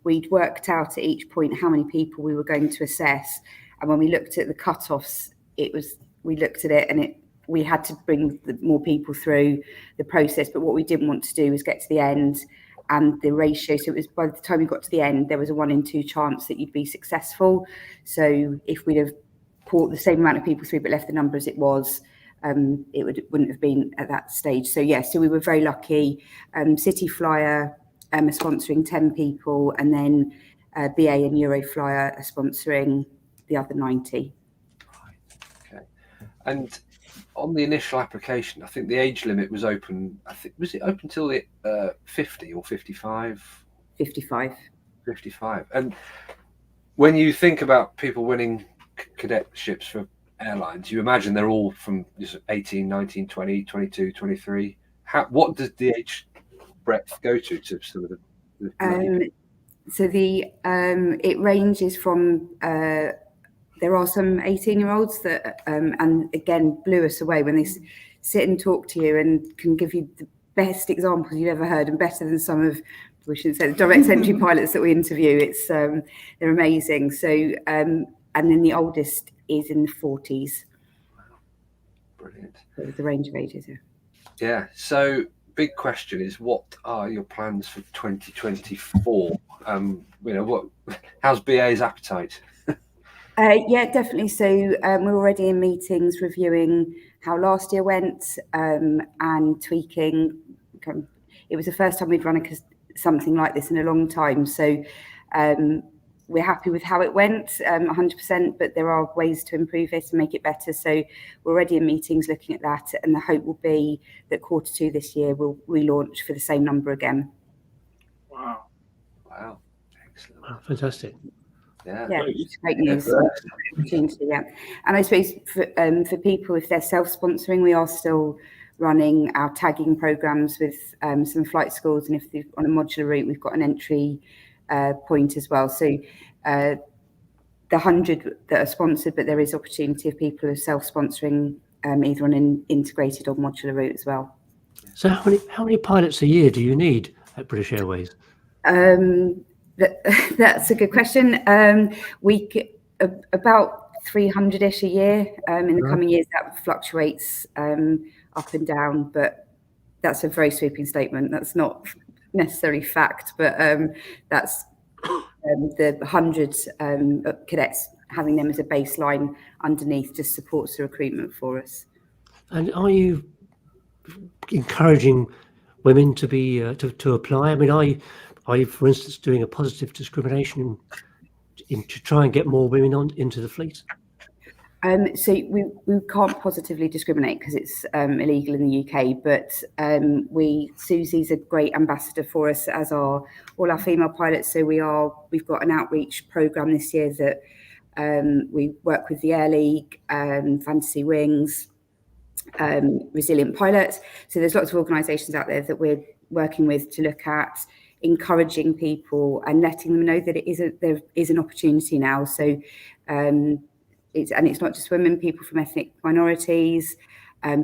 we'd worked out at each point how many people we were going to assess. And when we looked at the cut-offs, we looked at it and we had to bring more people through the process. But what we didn't want to do was get to the end and the ratio. So it was, by the time we got to the end, there was a 1 in 2 chance that you'd be successful. So if we'd have brought the same amount of people through but left the number as it was, it wouldn't have been at that stage. So yeah, so we were very lucky. City Flyer are sponsoring 10 people, and then BA and Euroflyer are sponsoring the other 90. Okay. And on the initial application, I think the age limit was open. Was it open till the 50 or 55? 55. 55. And when you think about people winning cadetships for airlines, you imagine they're all from 18, 19, 20, 22, 23. What does the age breadth go to some of the so it ranges from there are some 18-year-olds that and again blew us away when they sit and talk to you and can give you the best examples you've ever heard, and better than some of, we shouldn't say, the direct entry pilots that we interview. It's they're amazing. So and then the oldest is in the 40s. Brilliant. So the range of ages, yeah. Yeah. So big question is, what are your plans for 2024? How's BA's appetite? Yeah, definitely. So we're already in meetings reviewing how last year went and tweaking. It was the first time we'd run something like this in a long time. So we're happy with how it went, 100%, but there are ways to improve it and make it better. So we're already in meetings looking at that. And the hope will be that Q2 this year will relaunch for the same number again. Wow. Wow. Excellent. Wow, fantastic. Yeah, it's great news. Yeah. And I suppose for people, if they're self-sponsoring, we are still running our tagging programs with some flight schools, and if they're on a modular route, we've got an entry point as well. So the 100 that are sponsored, but there is opportunity if people are self-sponsoring either on an integrated or modular route as well. So how many pilots a year do you need at British Airways? That's a good question. About 300-ish a year. In the coming years, that fluctuates up and down, but that's a very sweeping statement. That's not necessarily fact, but that's the 100 cadets, having them as a baseline underneath just supports the recruitment for us. And are you encouraging women to be to apply? I mean, are you, for instance, doing a positive discrimination to try and get more women into the fleet? So we can't positively discriminate because it's illegal in the UK, but Susie's a great ambassador for us, as are all our female pilots. So we've got an outreach program this year that we work with the Air League, Fantasy Wings, Resilient Pilots. So there's lots of organisations out there that we're working with to look at encouraging people and letting them know that there is an opportunity now. So it's not just women, people from ethnic minorities,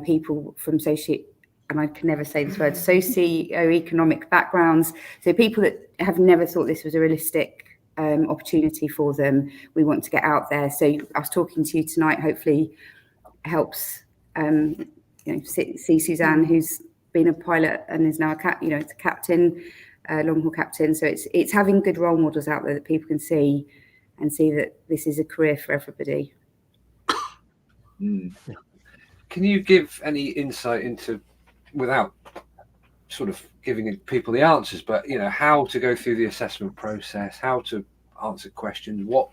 people from and I can never say this word, socioeconomic backgrounds. So people that have never thought this was a realistic opportunity for them, we want to get out there. So us talking to you tonight hopefully helps see Suzanne, who's been a pilot and is now a captain, long haul captain. So it's having good role models out there that people can see and see that this is a career for everybody. Can you give any insight into, without sort of giving people the answers, but how to go through the assessment process, how to answer questions, what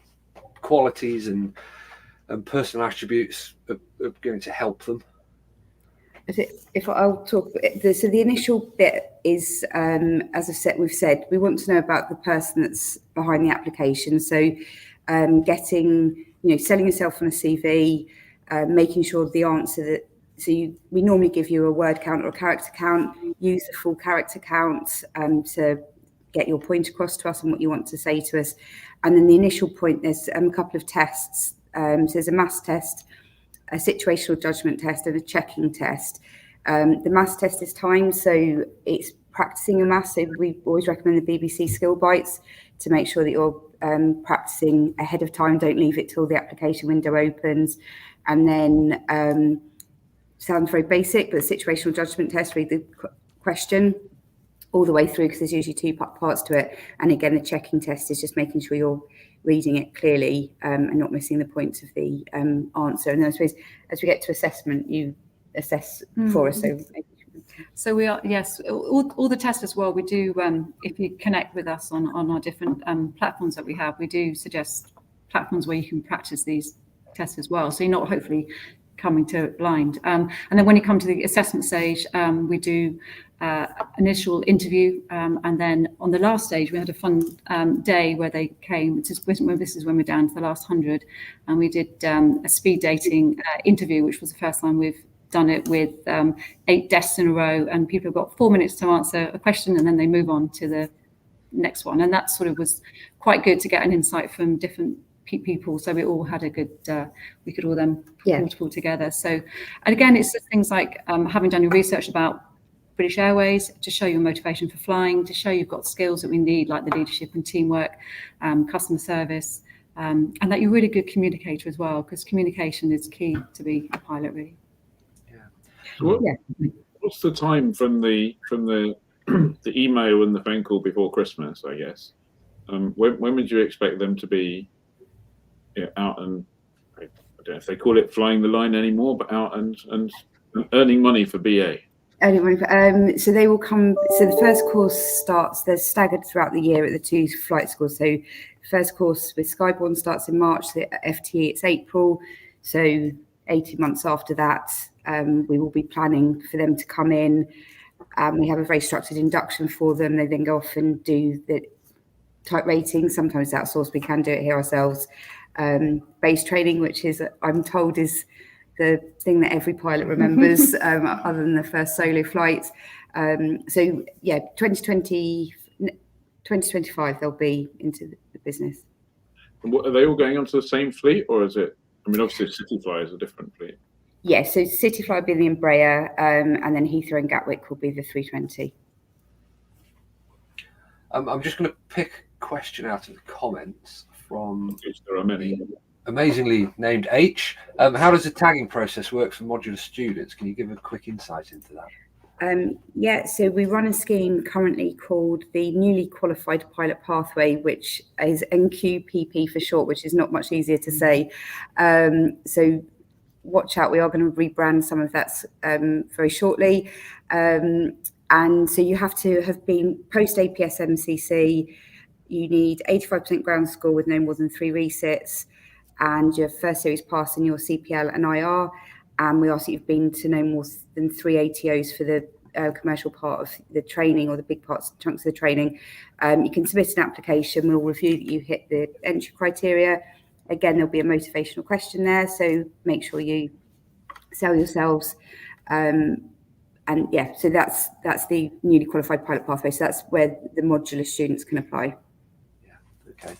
qualities and personal attributes are going to help them? If I'll talk, so the initial bit is, as we've said, we want to know about the person that's behind the application. So getting, selling yourself on a CV, making sure the answer we normally give you a word count or a character count, use the full character count to get your point across to us and what you want to say to us. And then the initial point, there's a couple of tests. So there's a maths test, a situational judgment test, and a checking test. The maths test is timed, so it's practicing your maths. So we always recommend the BBC Skill Bites to make sure that you're practicing ahead of time. Don't leave it till the application window opens. And then, sounds very basic, but the situational judgment test, read the question all the way through because there's usually two parts to it. And again, the checking test is just making sure you're reading it clearly and not missing the points of the answer. And then I suppose as we get to assessment, you assess for us. So we are, yes, all the tests as well. We do, if you connect with us on our different platforms that we have, we do suggest platforms where you can practice these tests as well. So you're not hopefully coming to it blind. And then when you come to the assessment stage, we do initial interview. And then on the last stage, we had a fun day where they came. This is when we're down to the last 100. And we did a speed dating interview, which was the first time we've done it with 8 desks in a row. And people have got 4 minutes to answer a question and then they move on to the next one. And that sort of was quite good to get an insight from different people, so we all had a good we could all then pull together. So, and again, it's just things like having done your research about British Airways to show your motivation for flying, to show you've got skills that we need, like the leadership and teamwork, customer service, and that you're a really good communicator as well, because communication is key to be a pilot, really. So what's the time from the the email and the phone call before Christmas, I guess? When would you expect them to be out and, I don't know if they call it flying the line anymore, but out and earning money for BA? So they will come. So the first course starts. They're staggered throughout the year at the 2 flight schools. So first course with Skyborne starts in March. The FTE it's April. So 18 months after that, we will be planning for them to come in. We have a very structured induction for them. They then go off and do the type rating. Sometimes it's outsourced. We can do it here ourselves. Base training, which is, I'm told, is the thing that every pilot remembers, other than the first solo flight. So yeah, 2025 they'll be into the business. And what, are they all going onto the same fleet, or is it? I mean, obviously Cityfly is a different fleet. Yeah, so Cityfly will be the Embraer, and then Heathrow and Gatwick will be the 320. I'm just going to pick a question out of the comments from, there are many, amazingly named H. How does the tagging process work for modular students? Can you give a quick insight into that? Yeah, so we run a scheme currently called the Newly Qualified Pilot Pathway, which is NQPP for short, which is not much easier to say. So watch out, we are going to rebrand some of that very shortly. And so you have to have been post-APS MCC, you need 85% ground score with no more than 3 resits, and your first series pass in your CPL and IR. And we ask that you've been to no more than 3 ATOs for the commercial part of the training, or the big chunks of the training. You can submit an application. We'll review that you hit the entry criteria. Again, there'll be a motivational question there, so make sure you sell yourselves. And yeah, so that's the Newly Qualified Pilot Pathway. So that's where the modular students can apply. Okay.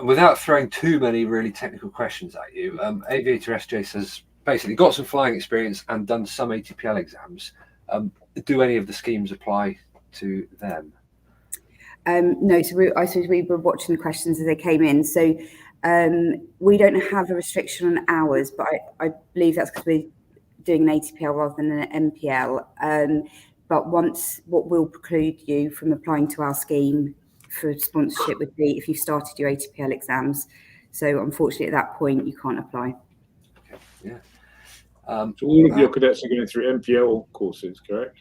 Without throwing too many really technical questions at you, Aviator SJ says, basically got some flying experience and done some ATPL exams. Do any of the schemes apply to them? No, so I suppose we were watching the questions as they came in. So we don't have a restriction on hours, but I believe that's because we're doing an ATPL rather than an MPL. But what will preclude you from applying to our scheme for sponsorship would be if you started your ATPL exams. So unfortunately, at that point, you can't apply. Okay. Yeah. So all of your cadets are going through MPL courses, correct?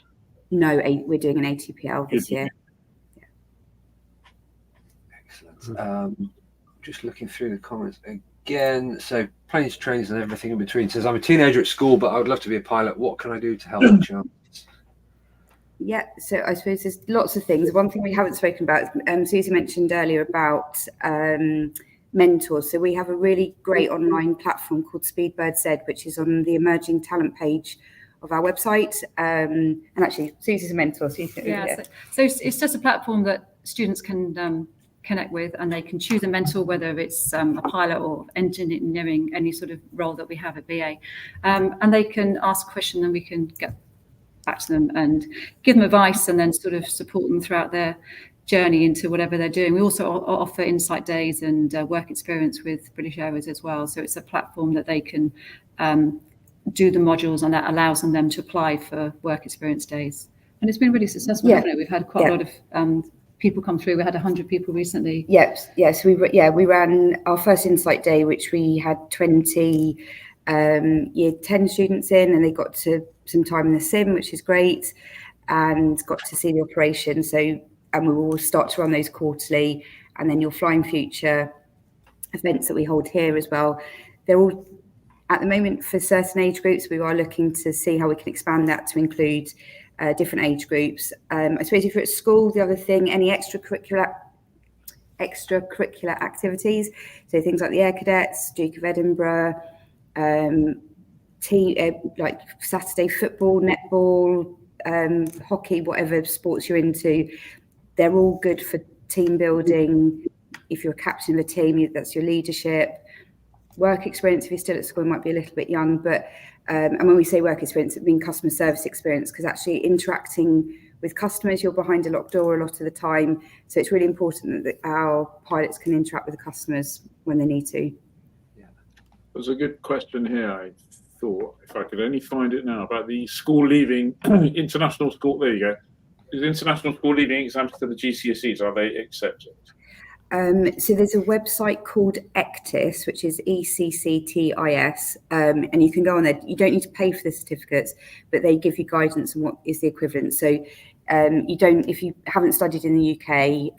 No, we're doing an ATPL this year. Yeah. Excellent. Just looking through the comments again. So planes, trains, and everything in between. Says, I'm a teenager at school, but I would love to be a pilot. What can I do to help the chance? Yeah, so I suppose there's lots of things. One thing we haven't spoken about, Susie mentioned earlier about mentors. So we have a really great online platform called Speedbird Z, which is on the emerging talent page of our website. And actually, Susie's a mentor. So it's just a platform that students can connect with, and they can choose a mentor, whether it's a pilot or engineering, any sort of role that we have at BA. And they can ask a question, and we can get back to them and give them advice, and then sort of support them throughout their journey into whatever they're doing. We also offer insight days and work experience with British Airways as well. So it's a platform that they can do the modules, and that allows them to apply for work experience days. And it's been really successful, hasn't it? We've had quite a lot of people come through. We had 100 people recently. Yes. So we ran our first insight day, which we had 20 year 10 students in, and they got to some time in the sim, which is great, and got to see the operation. So, and we will start to run those quarterly, and then your Flying Future events that we hold here as well. They're all, at the moment, for certain age groups. We are looking to see how we can expand that to include different age groups. I suppose if you're at school, the other thing, any extracurricular activities, so things like the Air Cadets, Duke of Edinburgh, like Saturday football, netball, hockey, whatever sports you're into, they're all good for team building. If you're a captain of a team, that's your leadership. Work experience, if you're still at school, might be a little bit young, but and when we say work experience, it means customer service experience, because actually interacting with customers, you're behind a locked door a lot of the time. So it's really important that our pilots can interact with the customers when they need to. There's a good question here, I thought, if I could only find it now, about the school leaving, international school, there you go. Is international school leaving exams to the GCSEs, are they accepted? So there's a website called ECTIS, which is ECCTIS, and you can go on there. You don't need to pay for the certificates, but they give you guidance on what is the equivalent. So if you haven't studied in the UK,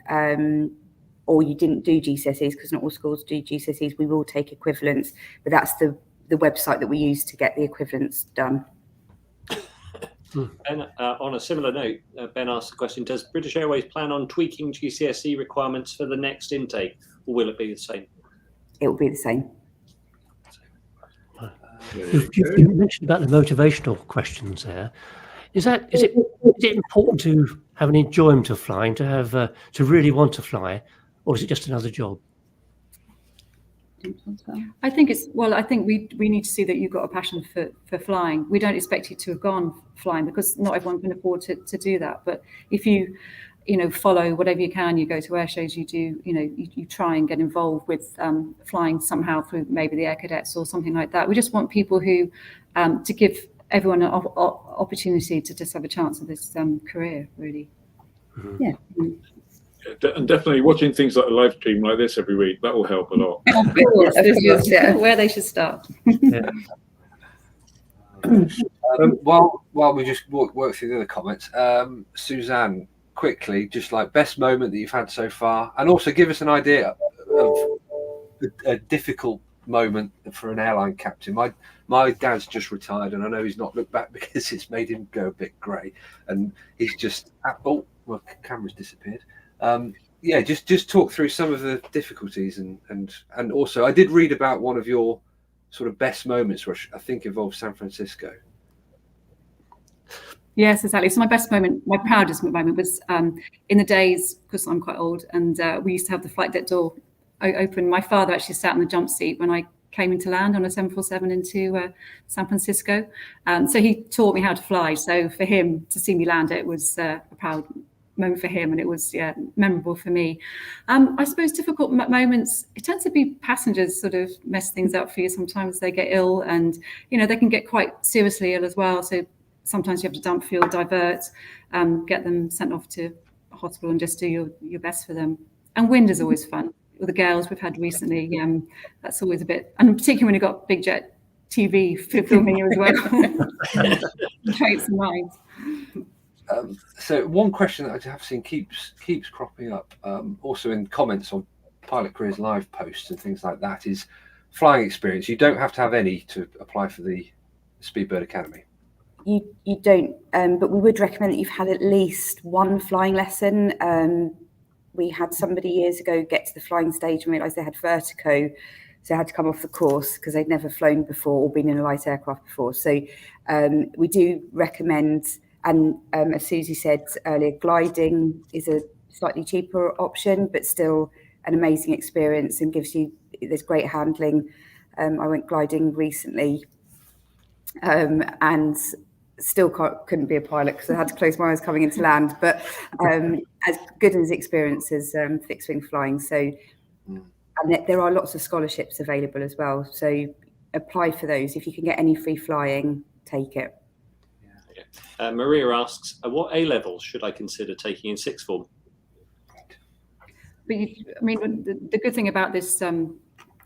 or you didn't do GCSEs, because not all schools do GCSEs, we will take equivalents, but that's the website that we use to get the equivalents done. Ben, on a similar note, Ben asked the question, does British Airways plan on tweaking GCSE requirements for the next intake, or will it be the same? It will be the same. You mentioned about the motivational questions there. Is it important to have an enjoyment of flying, to have to really want to fly, or is it just another job? I think we need to see that you've got a passion for flying. We don't expect you to have gone flying, because not everyone can afford to do that. But if you follow whatever you can, you go to air shows, you do, you try and get involved with flying somehow through maybe the air cadets or something like that. We just want people who to give everyone an opportunity to just have a chance of this career, really. Mm-hmm. Yeah. And definitely watching things like a live stream like this every week, that will help a lot. Of course, yeah. Where they should start. Yeah. While we just work through the other comments, Suzanne, quickly, just like best moment that you've had so far, and also give us an idea of a difficult moment for an airline captain. My dad's just retired, and I know he's not looked back because it's made him go a bit grey, and he's just camera's disappeared. Just talk through some of the difficulties, and also I did read about one of your sort of best moments, which I think involved San Francisco. Yes, exactly. So my best moment, my proudest moment was in the days, because I'm quite old, and we used to have the flight deck door open. My father actually sat in the jump seat when I came into land on a 747 into San Francisco. So he taught me how to fly. So for him to see me land it was a proud moment for him, and it was memorable for me. I suppose difficult moments, it tends to be passengers sort of mess things up for you. Sometimes they get ill, and they can get quite seriously ill as well. So sometimes you have to dump fuel, divert, get them sent off to a hospital, and just do your best for them. And wind is always fun. With the gales we've had recently, that's always a bit, and particularly when you've got big jet TV filming you as well. Traits and minds. So one question that I have seen keeps cropping up, also in comments on Pilot Careers Live posts and things like that, is flying experience. You don't have to have any to apply for the Speedbird Academy. You don't, but we would recommend that you've had at least one flying lesson. We had somebody years ago get to the flying stage and realise they had vertigo, so they had to come off the course because they'd never flown before or been in a light aircraft before. So we do recommend, and as Susie said earlier, gliding is a slightly cheaper option, but still an amazing experience and there's great handling. I went gliding recently and still couldn't be a pilot because I had to close my eyes coming into land, but as good as experience as fixed wing flying. So, and there are lots of scholarships available as well. So apply for those. If you can get any free flying, take it. Maria asks, what A levels should I consider taking in sixth form? But the good thing about this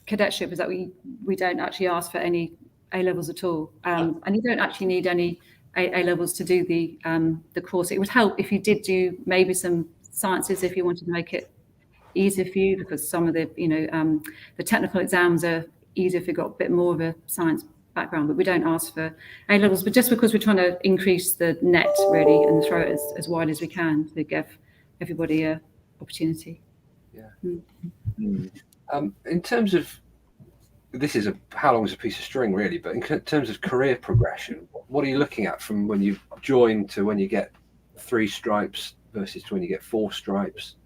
cadetship is that we don't actually ask for any A levels at all, and you don't actually need any A levels to do the course. It would help if you did do maybe some sciences if you wanted to make it easier for you, because some of the the technical exams are easier if you've got a bit more of a science background. But we don't ask for A levels, but just because we're trying to increase the net really and throw it as wide as we can to give everybody a opportunity. In terms of, this is how long is a piece of string really, but in terms of career progression, what are you looking at from when you join to when you get 3 stripes versus to when you get 4 stripes?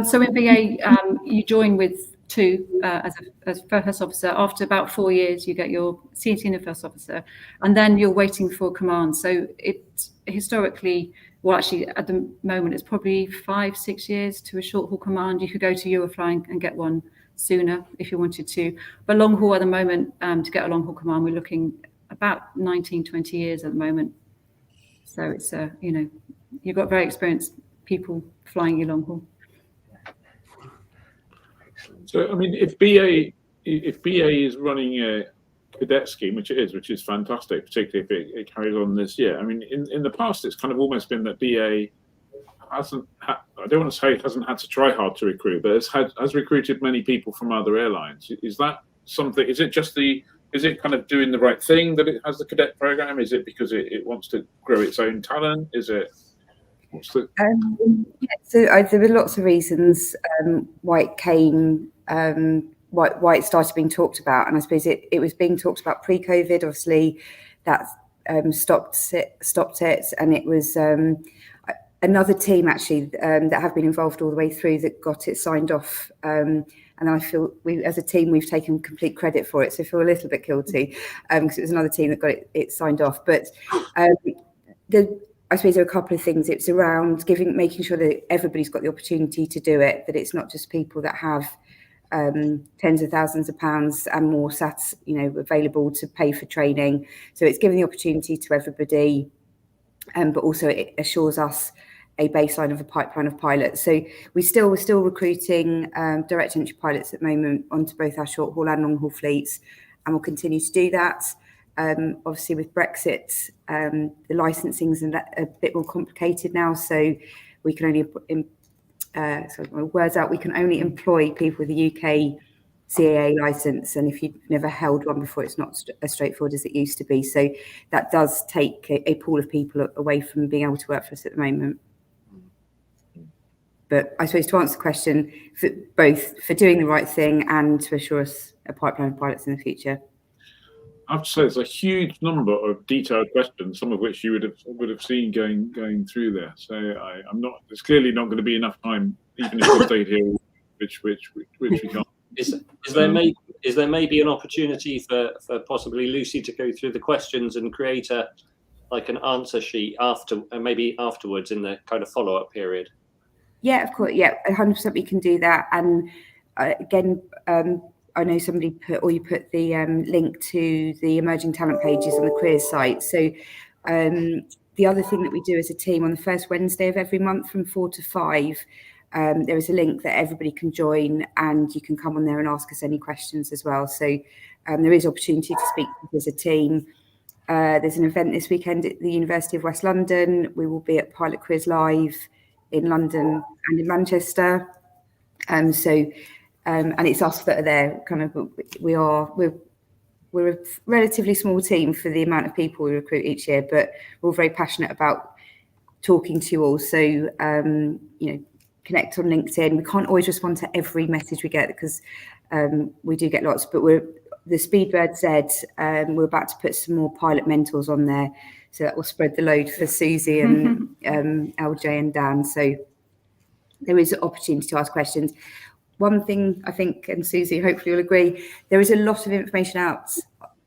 So in BA, you join with 2 as first officer. After about 4 years, you get your senior first officer, and then you're waiting for command. So it historically, well, actually at the moment, it's probably 5-6 years to a short haul command. You could go to Euroflying and get one sooner if you wanted to. But long haul at the moment, to get a long haul command, we're looking about 19-20 years at the moment. So it's you know, you've got very experienced people flying your long haul. So I mean, if BA is running a cadet scheme, which it is, which is fantastic, particularly if it carries on this year. I mean, in the past, it's kind of almost been that BA hasn't I don't want to say it hasn't had to try hard to recruit, but has recruited many people from other airlines. Is that something? Is it just is it kind of doing the right thing that it has the cadet program? Is it because it wants to grow its own talent? Is it? What's the? So there were lots of reasons why it came, why it started being talked about, and I suppose it was being talked about pre-COVID. Obviously, that stopped it, and it was another team actually that have been involved all the way through that got it signed off. And I feel we, as a team, we've taken complete credit for it. So I feel a little bit guilty because it was another team that got it signed off. But I suppose there are a couple of things. It's around making sure that everybody's got the opportunity to do it, that it's not just people that have tens of thousands of pounds and more sats, available to pay for training. So it's giving the opportunity to everybody, but also it assures us a baseline of a pipeline of pilots. So we're still recruiting direct entry pilots at the moment onto both our short haul and long haul fleets, and we'll continue to do that. Obviously with Brexit, the licensing's a bit more complicated now, so we can only we can only employ people with a UK CAA license, and if you've never held one before, it's not as straightforward as it used to be. So that does take a pool of people away from being able to work for us at the moment. But I suppose to answer the question, both for doing the right thing and to assure us a pipeline of pilots in the future. I have to say, there's a huge number of detailed questions, some of which you would have seen going through there. So I'm not. There's clearly not going to be enough time, even if we stayed here, which we can't. Is there maybe an opportunity for possibly Lucy to go through the questions and create an answer sheet afterwards in the kind of follow-up period? Yeah, of course. Yeah, 100% we can do that. And again, I know somebody you put the link to the emerging talent pages on the careers site. So the other thing that we do as a team on the first Wednesday of every month from 4 to 5, there is a link that everybody can join, and you can come on there and ask us any questions as well. So there is opportunity to speak as a team. There's an event this weekend at the University of West London. We will be at Pilot Careers Live in London and in Manchester. And it's us that are there. Kind of, we're a relatively small team for the amount of people we recruit each year, but we're very passionate about talking to you all. So connect on LinkedIn. We can't always respond to every message we get because we do get lots, but the Speedbird said we're about to put some more pilot mentors on there, so that will spread the load for Susie and LJ and Dan. So there is an opportunity to ask questions. One thing I think, and Susie hopefully will agree, there is a lot of information out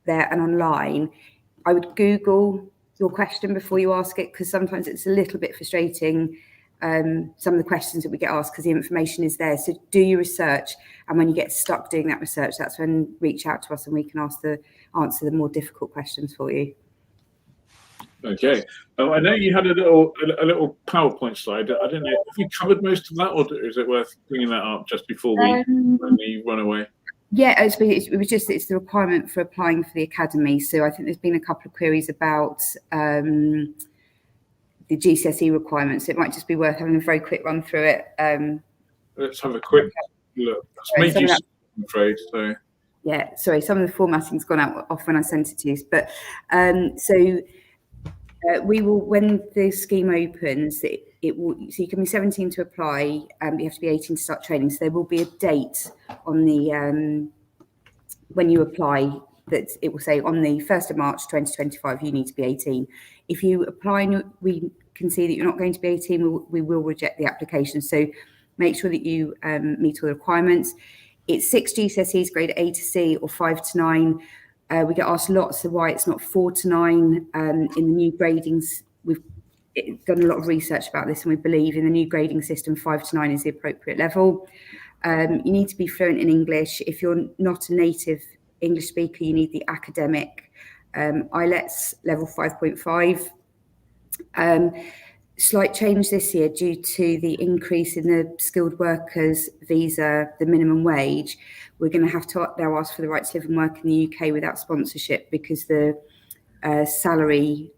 there and online. I would Google your question before you ask it, because sometimes it's a little bit frustrating, some of the questions that we get asked, because the information is there. So do your research, and when you get stuck doing that research, that's when reach out to us and we can answer the more difficult questions for you. Okay. I know you had a little PowerPoint slide. I don't know if we covered most of that, or is it worth bringing that up just before we run away? Yeah, it's the requirement for applying for the academy. So I think there's been a couple of queries about the GCSE requirements. It might just be worth having a very quick run through it. Let's have a quick look. It's made you, I'm afraid. So. Yeah, sorry, some of the formatting's gone off when I sent it to you. But we will, when the scheme opens, it will. So you can be 17 to apply, you have to be 18 to start training. So there will be a date on the when you apply that it will say on the 1st of March 2025 you need to be 18. If you apply and we can see that you're not going to be 18, we will reject the application. So make sure that you meet all the requirements. It's 6 GCSEs, grade A to C or 5 to 9. We get asked lots of why it's not 4 to 9 in the new gradings. We've done a lot of research about this, and we believe in the new grading system, 5 to 9 is the appropriate level. You need to be fluent in English. If you're not a native English speaker, you need the academic IELTS level 5.5. Slight change this year due to the increase in the skilled workers visa, the minimum wage. We're going to have to now ask for the right to live and work in the UK without sponsorship, because the salary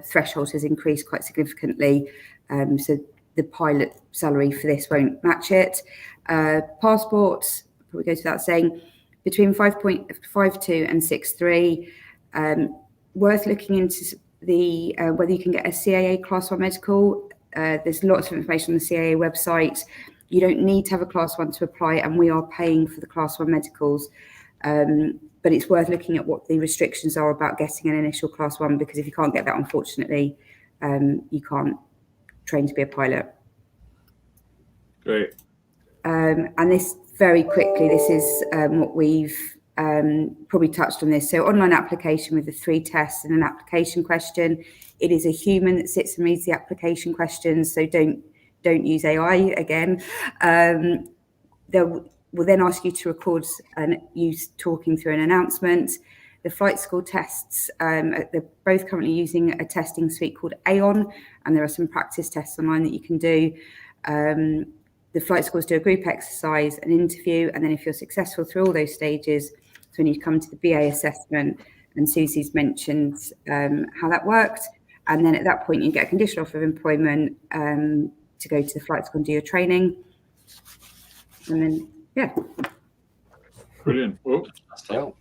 threshold has increased quite significantly. So the pilot salary for this won't match it. Passports, probably goes without saying, between 5.52 and 6.3. Worth looking into the whether you can get a CAA Class 1 medical. There's lots of information on the CAA website. You don't need to have a Class 1 to apply, and we are paying for the Class 1 medicals. But it's worth looking at what the restrictions are about getting an initial Class 1, because if you can't get that, unfortunately, you can't train to be a pilot. Great. And this, very quickly, this is what we've probably touched on this. So online application with the 3 tests and an application question. It is a human that sits and reads the application questions, so don't use AI again. We'll then ask you to record you talking through an announcement. The flight school tests, they're both currently using a testing suite called Aon, and there are some practice tests online that you can do. The flight schools do a group exercise, an interview, and then if you're successful through all those stages, so when you come to the BA assessment, and Susie's mentioned how that worked, and then at that point you get a conditional offer of employment to go to the flight school and do your training. And then, yeah. Brilliant. Well,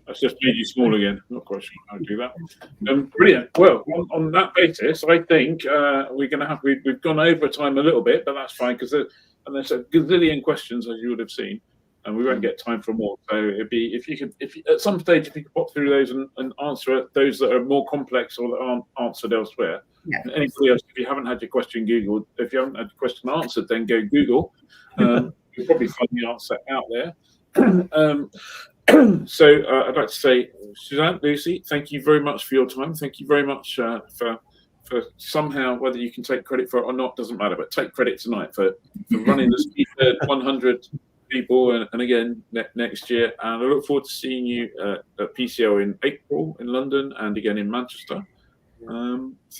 that's just made you small again. Not quite sure how to do that. Brilliant. Well, on that basis, I think we're going to have, we've gone over time a little bit, but that's fine, because there's a gazillion questions, as you would have seen, and we won't get time for more. So it'd be, if at some stage, if you could pop through those and answer those that are more complex or that aren't answered elsewhere. Yeah. And anybody else, if you haven't had your question Googled, if you haven't had your question answered, then go Google. You'll probably find the answer out there. So I'd like to say, Suzanne, Lucy, thank you very much for your time. Thank you very much for somehow, whether you can take credit for it or not, doesn't matter, but take credit tonight for running the Speedbird 100 people, and again next year. And I look forward to seeing you at PCO in April in London and again in Manchester.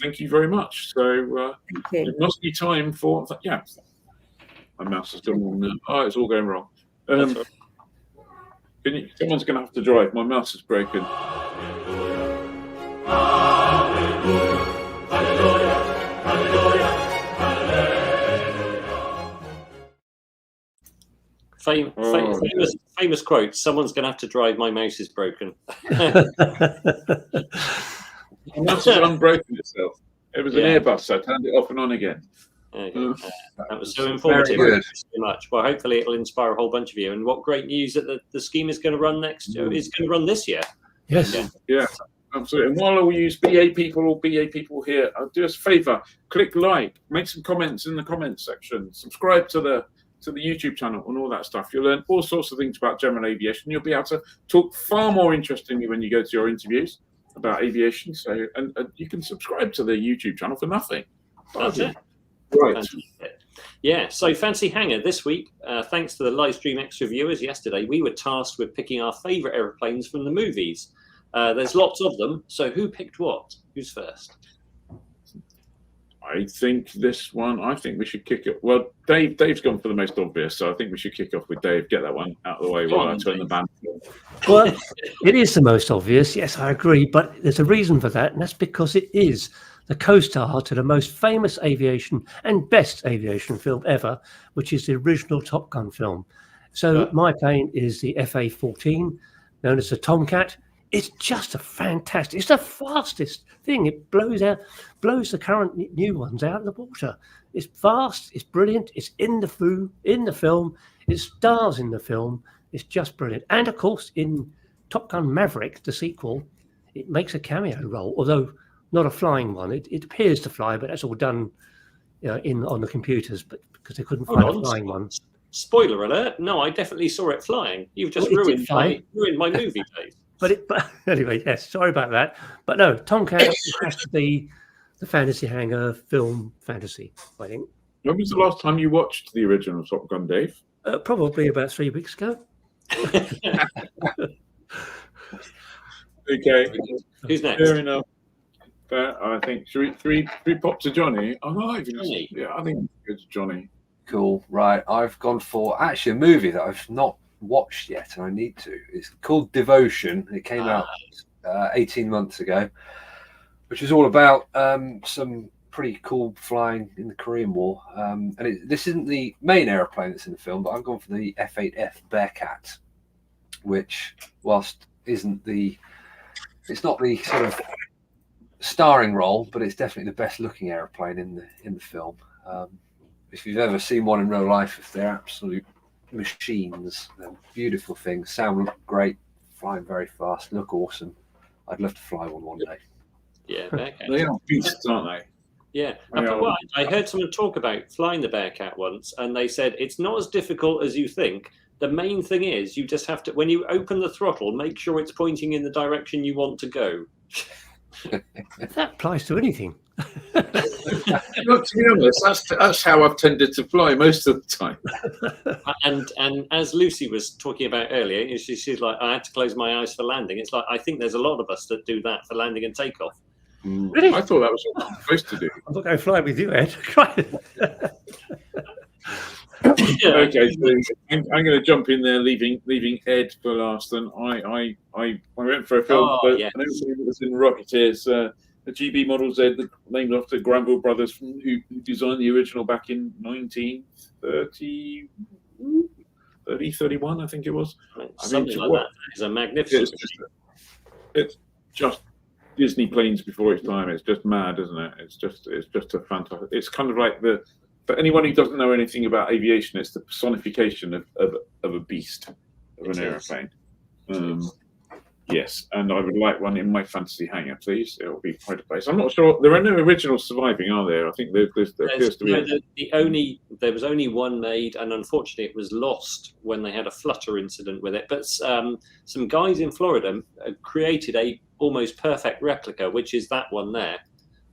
Thank you very much. So it must be time for, yeah, my mouse is still on now. Oh, it's all going wrong. Someone's going to have to drive. My mouse is broken. Famous quote. Someone's going to have to drive. My mouse is broken. My mouse has unbroken itself. It was an Airbus, so I turned it off and on again. That was so informative. Thank you so much. Well, hopefully it'll inspire a whole bunch of you. And what great news that the scheme is going to run next year. It's going to run this year. Yes. Yeah, absolutely. And while we use BA people or BA people here, I'll do us a favour. Click like, make some comments in the comments section, subscribe to the YouTube channel and all that stuff. You'll learn all sorts of things about general aviation. You'll be able to talk far more interestingly when you go to your interviews about aviation. So, and you can subscribe to the YouTube channel for nothing. That's it. Right. Yeah, so Fancy Hangar this week, thanks to the Livestream extra viewers yesterday, we were tasked with picking our favourite aeroplanes from the movies. There's lots of them, so who picked what? Who's first? I think this one, I think we should kick it. Well, Dave's gone for the most obvious, so I think we should kick off with Dave. Get that one out of the way while I turn the band. Well, it is the most obvious. Yes, I agree. But there's a reason for that, and that's because it is the co-star to the most famous aviation and best aviation film ever, which is the original Top Gun film. So my plane is the FA-14, known as the Tomcat. It's just a fantastic, it's the fastest thing. It blows the current new ones out of the water. It's fast, it's brilliant, it's in the film, it stars in the film. It's just brilliant. And of course, in Top Gun Maverick, the sequel, it makes a cameo role, although not a flying one. It appears to fly, but that's all done, on the computers. But because they couldn't find a flying one. Spoiler alert! No, I definitely saw it flying. You've just Well, it did ruined my movie days. But anyway, yes, sorry about that. But no, Tomcat has to be the fantasy hangar film fantasy, I think. When was the last time you watched the original Top Gun, Dave? Probably about 3 weeks ago. Okay. Who's next? Fair enough. I think three pops to Johnny. Oh, no, I think it's Johnny. Cool. Right. I've gone for actually a movie that I've not watched yet, and I need to. It's called Devotion. It came out 18 months ago, which is all about some pretty cool flying in the Korean War. This isn't the main aeroplane that's in the film, but I've gone for the F-8F Bearcat, which, whilst it's not the sort of starring role, but it's definitely the best looking aeroplane in the film. If you've ever seen one in real life, they're absolute machines. They're beautiful things, sound great, flying very fast, look awesome. I'd love to fly one day. Yeah, Bearcat. They are beasts, aren't they? Yeah. Yeah. Well, I heard someone talk about flying the Bearcat once, and they said it's not as difficult as you think. The main thing is you just have to, when you open the throttle, make sure it's pointing in the direction you want to go. That applies to anything. Look, to be honest, that's how I've tended to fly most of the time. And as Lucy was talking about earlier, she's like, I had to close my eyes for landing. It's like, I think there's a lot of us that do that for landing and takeoff. Really? I thought that was what I'm supposed to do. I'm not going to fly with you, Ed. Okay, so I'm going to jump in there, leaving Ed for last. And I went for a film, but I don't think it was in Rocketeers. The GB Model Z, named after Granville Brothers, who designed the original back in 1931, I think it was. Something like that. It's a magnificent. It's just Disney planes before its time. It's just mad, isn't it? It's just a fantastic. It's kind of like for anyone who doesn't know anything about aviation, it's the personification of a beast, of an aeroplane. Yes, and I would like one in my fantasy hangar, please. It will be quite a place. I'm not sure. There are no originals surviving, are there? I think there appears to be. There was only one made, and unfortunately, it was lost when they had a flutter incident with it. But some guys in Florida created a almost perfect replica, which is that one there.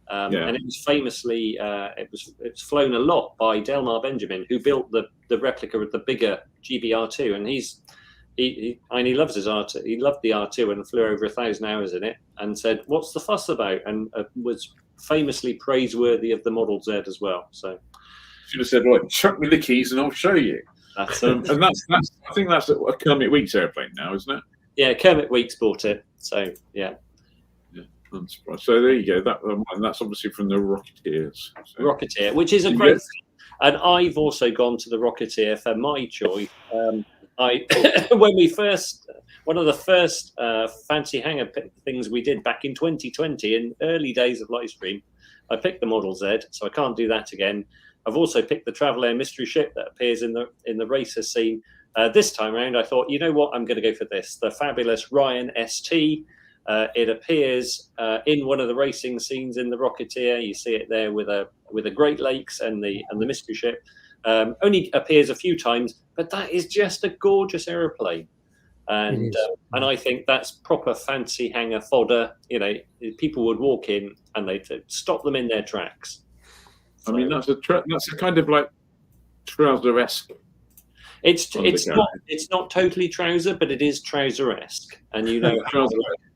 And it was famously it was flown a lot by Delmar Benjamin, who built the replica of the bigger GBR2, and he loves his R2. He loved the R2 and flew over 1,000 hours in it, and said, "What's the fuss about?" And was famously praiseworthy of the Model Z as well. So should have said, "Right, chuck me the keys and I'll show you." That's and that's I think that's a Kermit Weeks airplane now, isn't it? Yeah, Kermit Weeks bought it. So yeah. I'm surprised. So there you go. And that's obviously from the Rocketeers. So. Rocketeer, which is a great thing. And I've also gone to the Rocketeer for my choice. One of the first fancy hangar things we did back in 2020, in early days of Livestream, I picked the Model Z, so I can't do that again. I've also picked the Travel Air mystery ship that appears in the racer scene. This time around, I thought, you know what, I'm going to go for this, the fabulous Ryan ST. It appears in one of the racing scenes in the Rocketeer. You see it there with a Great Lakes and the mystery ship. Only appears a few times, but that is just a gorgeous aeroplane, and I think that's proper fancy hangar fodder. You know, people would walk in and they'd stop them in their tracks. I mean, that's a kind of like trouser-esque. It's not totally trouser, but it is trouser-esque, and you know how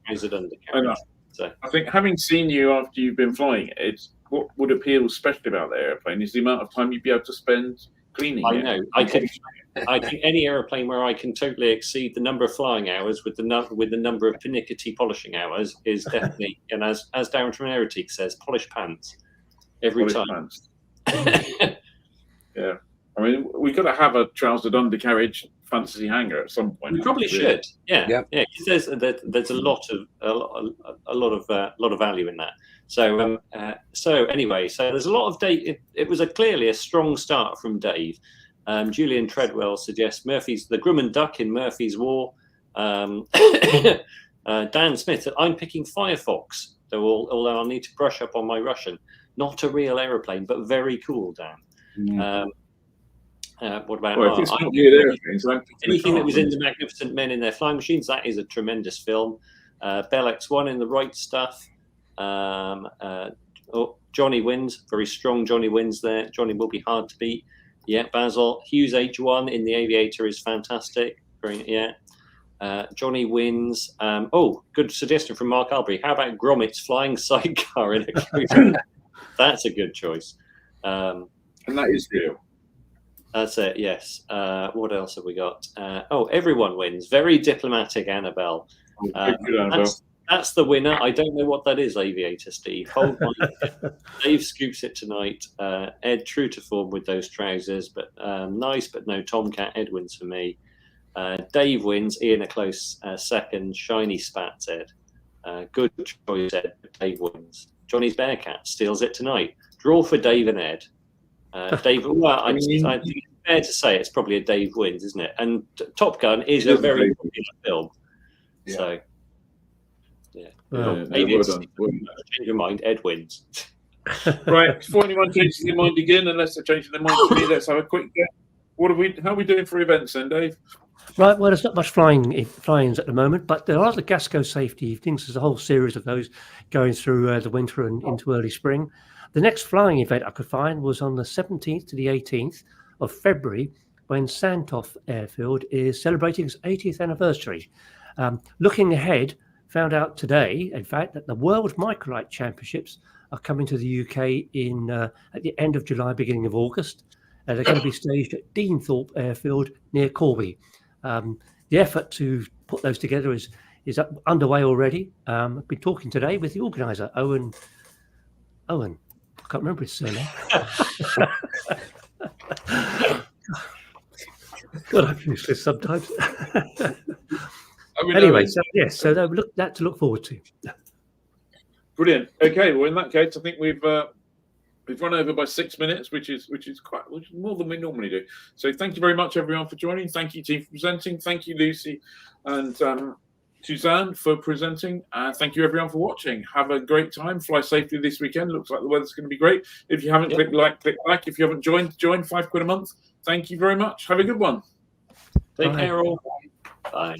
trousered undercarriage. So I think, having seen you after you've been flying it, what would appeal especially about the airplane is the amount of time you'd be able to spend cleaning it. I know. I think any aeroplane where I can totally exceed the number of flying hours with the number of pernickety polishing hours is definitely, and as Darren from Aerotique says, polished pants every time. Yeah. I mean, we've got to have a trousered undercarriage fantasy hangar at some point. We probably should. Yeah. Because there's a lot of value in that. So anyway, there's a lot of Dave. It was clearly a strong start from Dave. Julian Treadwell suggests the Grumman Duck in Murphy's War. Dan Smith, I'm picking Firefox, although I'll need to brush up on my Russian. Not a real aeroplane, but very cool, Dan. What about Well, if it's not good airplanes, anything that was in the Magnificent Men in Their Flying Machines? That is a tremendous film. Bell X1 in the right stuff. Johnny wins. Very strong Johnny wins there. Johnny will be hard to beat. Yeah, Basil. Hughes H1 in The Aviator is fantastic. Yeah. Johnny wins. Good suggestion from Mark Albury. How about Gromit's flying sidecar in a cruiser? That's a good choice. And that is real. That's it, yes. What else have we got? Everyone wins. Very diplomatic, Annabelle. That's the winner. I don't know what that is, Aviator Steve. Hold on. Dave scoops it tonight. Ed, true to form with those trousers, but nice, but no Tomcat. Ed wins for me. Dave wins. Ian a close second. Shiny spats, Ed. Good choice, Ed. Dave wins. Johnny's Bearcat steals it tonight. Draw for Dave and Ed. Dave, well, I think it's fair to say it's probably a Dave wins, isn't it? And Top Gun is a very popular film. Yeah. So, yeah. Maybe change your mind, Ed wins. Right, before anyone changes their mind again, unless they're changing their mind to me, let's have a quick get. How are we doing for events then, Dave? Right, well, there's not much fly-ins at the moment, but there are the Gasco safety evenings. There's a whole series of those going through the winter and into early spring. The next flying event I could find was on the 17th to the 18th of February, when Santoff Airfield is celebrating its 80th anniversary. Looking ahead, found out today, in fact, that the World Microlight Championships are coming to the UK at the end of July, beginning of August. They're going to be staged at Deanthorpe Airfield near Corby. The effort to put those together is underway already. I've been talking today with the organizer, Owen. I can't remember his surname. God, I'm useless sometimes. Anyway, so that to look forward to. Brilliant. Okay, well, in that case, I think we've run over by 6 minutes, which is more than we normally do. So thank you very much, everyone, for joining. Thank you, team, for presenting. Thank you, Lucy and Suzanne, for presenting. Thank you, everyone, for watching. Have a great time. Fly safely this weekend. Looks like the weather's going to be great. If you haven't clicked like, click like. If you haven't joined, join. £5 a month. Thank you very much. Have a good one. Take care, all. Bye.